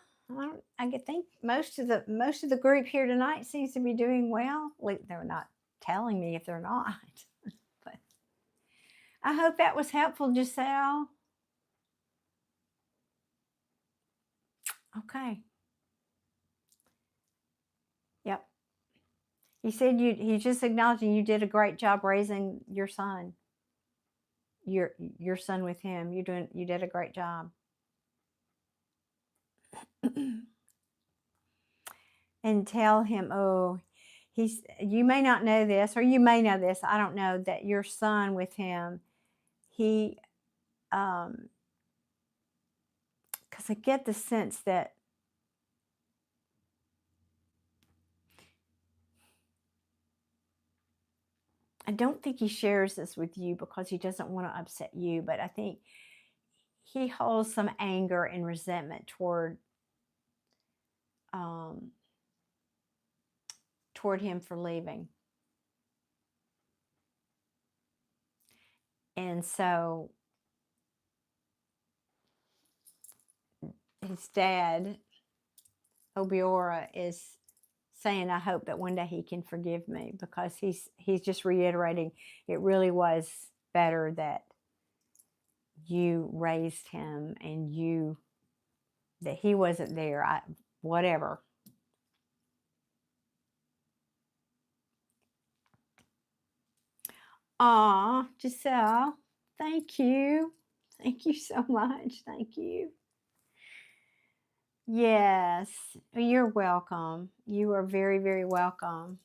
I think most of the group here tonight seems to be doing well. They're not telling me if they're not. But I hope that was helpful, Giselle. Okay. Yep. He said he's just acknowledging you did a great job raising your son. Your son with him. You did a great job. And tell him, oh, You may not know this, or you may know this, I don't know, that your son with him, he, because I get the sense that I don't think he shares this with you because he doesn't want to upset you, but I think he holds some anger and resentment um, toward him for leaving. And so his dad, Obiora, is saying, I hope that one day he can forgive me, because he's just reiterating it really was better that you raised him and that he wasn't there. Whatever. Aw, Giselle, thank you. Thank you so much. Thank you. Yes, you're welcome. You are very, very welcome.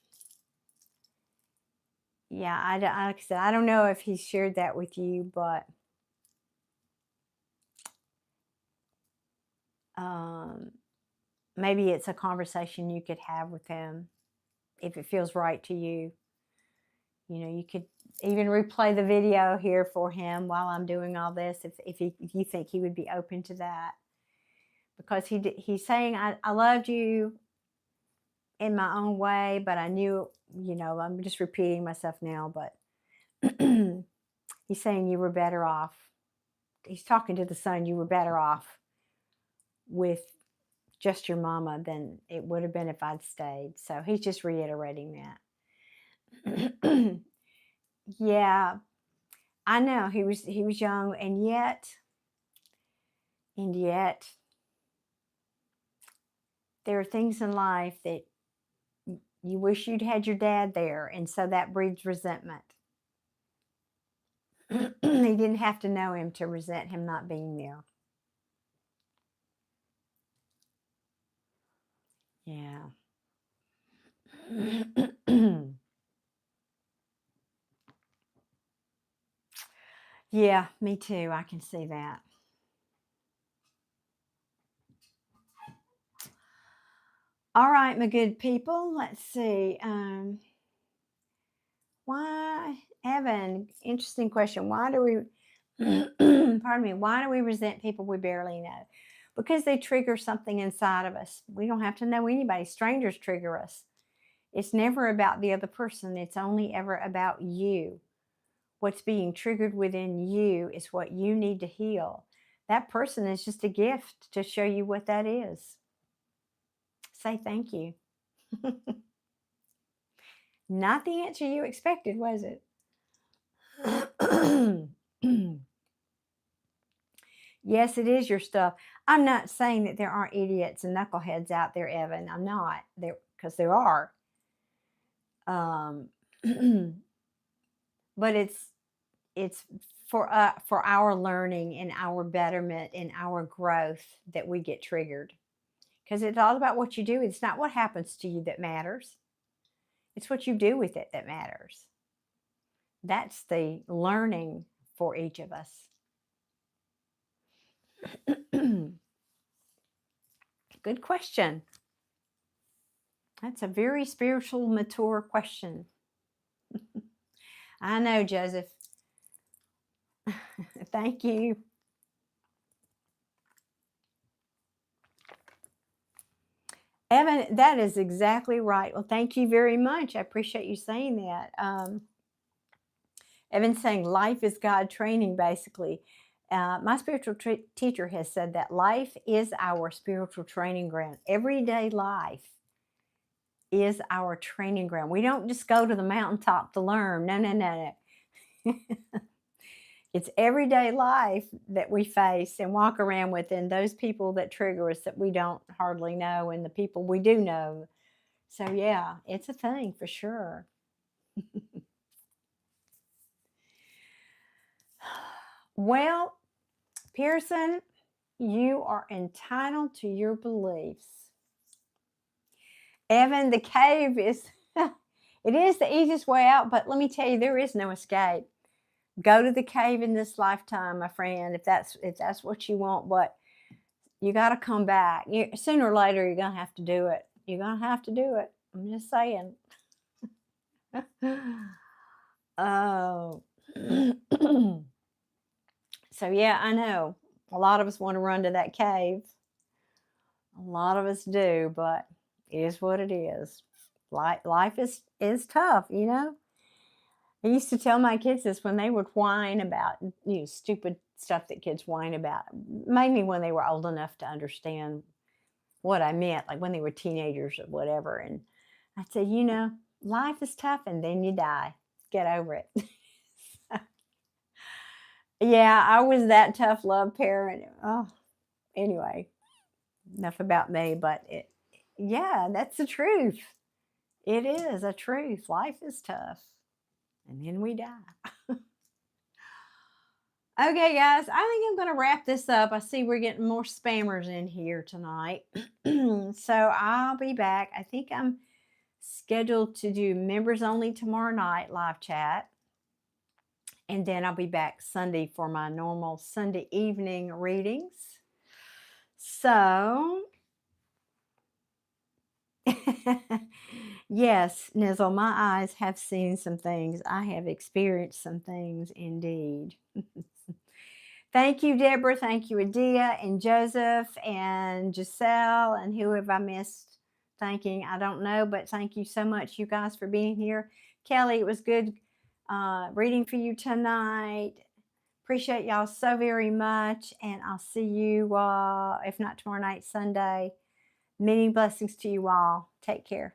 Yeah, like I said, I don't know if he shared that with you, but maybe it's a conversation you could have with him if it feels right to you. You know, you could even replay the video here for him while I'm doing all this, if you think he would be open to that. Because he's saying, I loved you in my own way, but I knew, I'm just repeating myself now, but he's saying you were better off. He's talking to the son, you were better off with just your mama than it would have been if I'd stayed. So he's just reiterating that. Yeah, I know he was young, and yet there are things in life that you wish you'd had your dad there, and so that breeds resentment. He didn't have to know him to resent him not being there. Yeah. Yeah, me too. I can see that. All right, my good people. Let's see. Why, Evan? Interesting question. Why do we? Pardon me. Why do we resent people we barely know? Because they trigger something inside of us. We don't have to know anybody. Strangers trigger us. It's never about the other person. It's only ever about you. What's being triggered within you is what you need to heal. That person is just a gift to show you what that is. Say thank you. Not the answer you expected, was it? Yes, it is your stuff. I'm not saying that there aren't idiots and knuckleheads out there, Evan. I'm not, there, because there are. But it's for our learning and our betterment and our growth that we get triggered. Because it's all about what you do. It's not what happens to you that matters. It's what you do with it that matters. That's the learning for each of us. Good question. That's a very spiritual, mature question. I know, Joseph. Thank you. Evan, that is exactly right. Well, thank you very much. I appreciate you saying that. Evan's saying life is God training, basically. My spiritual teacher has said that life is our spiritual training ground. Everyday life is our training ground. We don't just go to the mountaintop to learn. No. It's everyday life that we face and walk around with, and those people that trigger us that we don't hardly know, and the people we do know. So yeah, it's a thing for sure. Well, Pearson, you are entitled to your beliefs. Evan, the cave is It is the easiest way out, but let me tell you, there is no escape. Go to the cave in this lifetime, my friend, if that's what you want. But you got to come back. Sooner or later, you're gonna have to do it. You're gonna have to do it. I'm just saying. Oh. So yeah, I know. A lot of us want to run to that cave. A lot of us do, but it is what it is. Life is tough, you know. I used to tell my kids this when they would whine about, stupid stuff that kids whine about. Mainly when they were old enough to understand what I meant, like when they were teenagers or whatever. And I'd say, life is tough and then you die. Get over it. Yeah, I was that tough love parent. Oh, anyway, enough about me, but yeah, that's the truth. It is a truth. Life is tough. And then we die. Okay, guys, I think I'm going to wrap this up. I see we're getting more spammers in here tonight. So I'll be back. I think I'm scheduled to do members only tomorrow night live chat. And then I'll be back Sunday for my normal Sunday evening readings. So, yes, Nizzle, my eyes have seen some things. I have experienced some things indeed. Thank you, Deborah. Thank you, Adia and Joseph and Giselle and who have I missed thanking? I don't know, but thank you so much, you guys, for being here. Kelly, it was good reading for you tonight. Appreciate y'all so very much, and I'll see you, if not tomorrow night, Sunday. Many blessings to you all. Take care.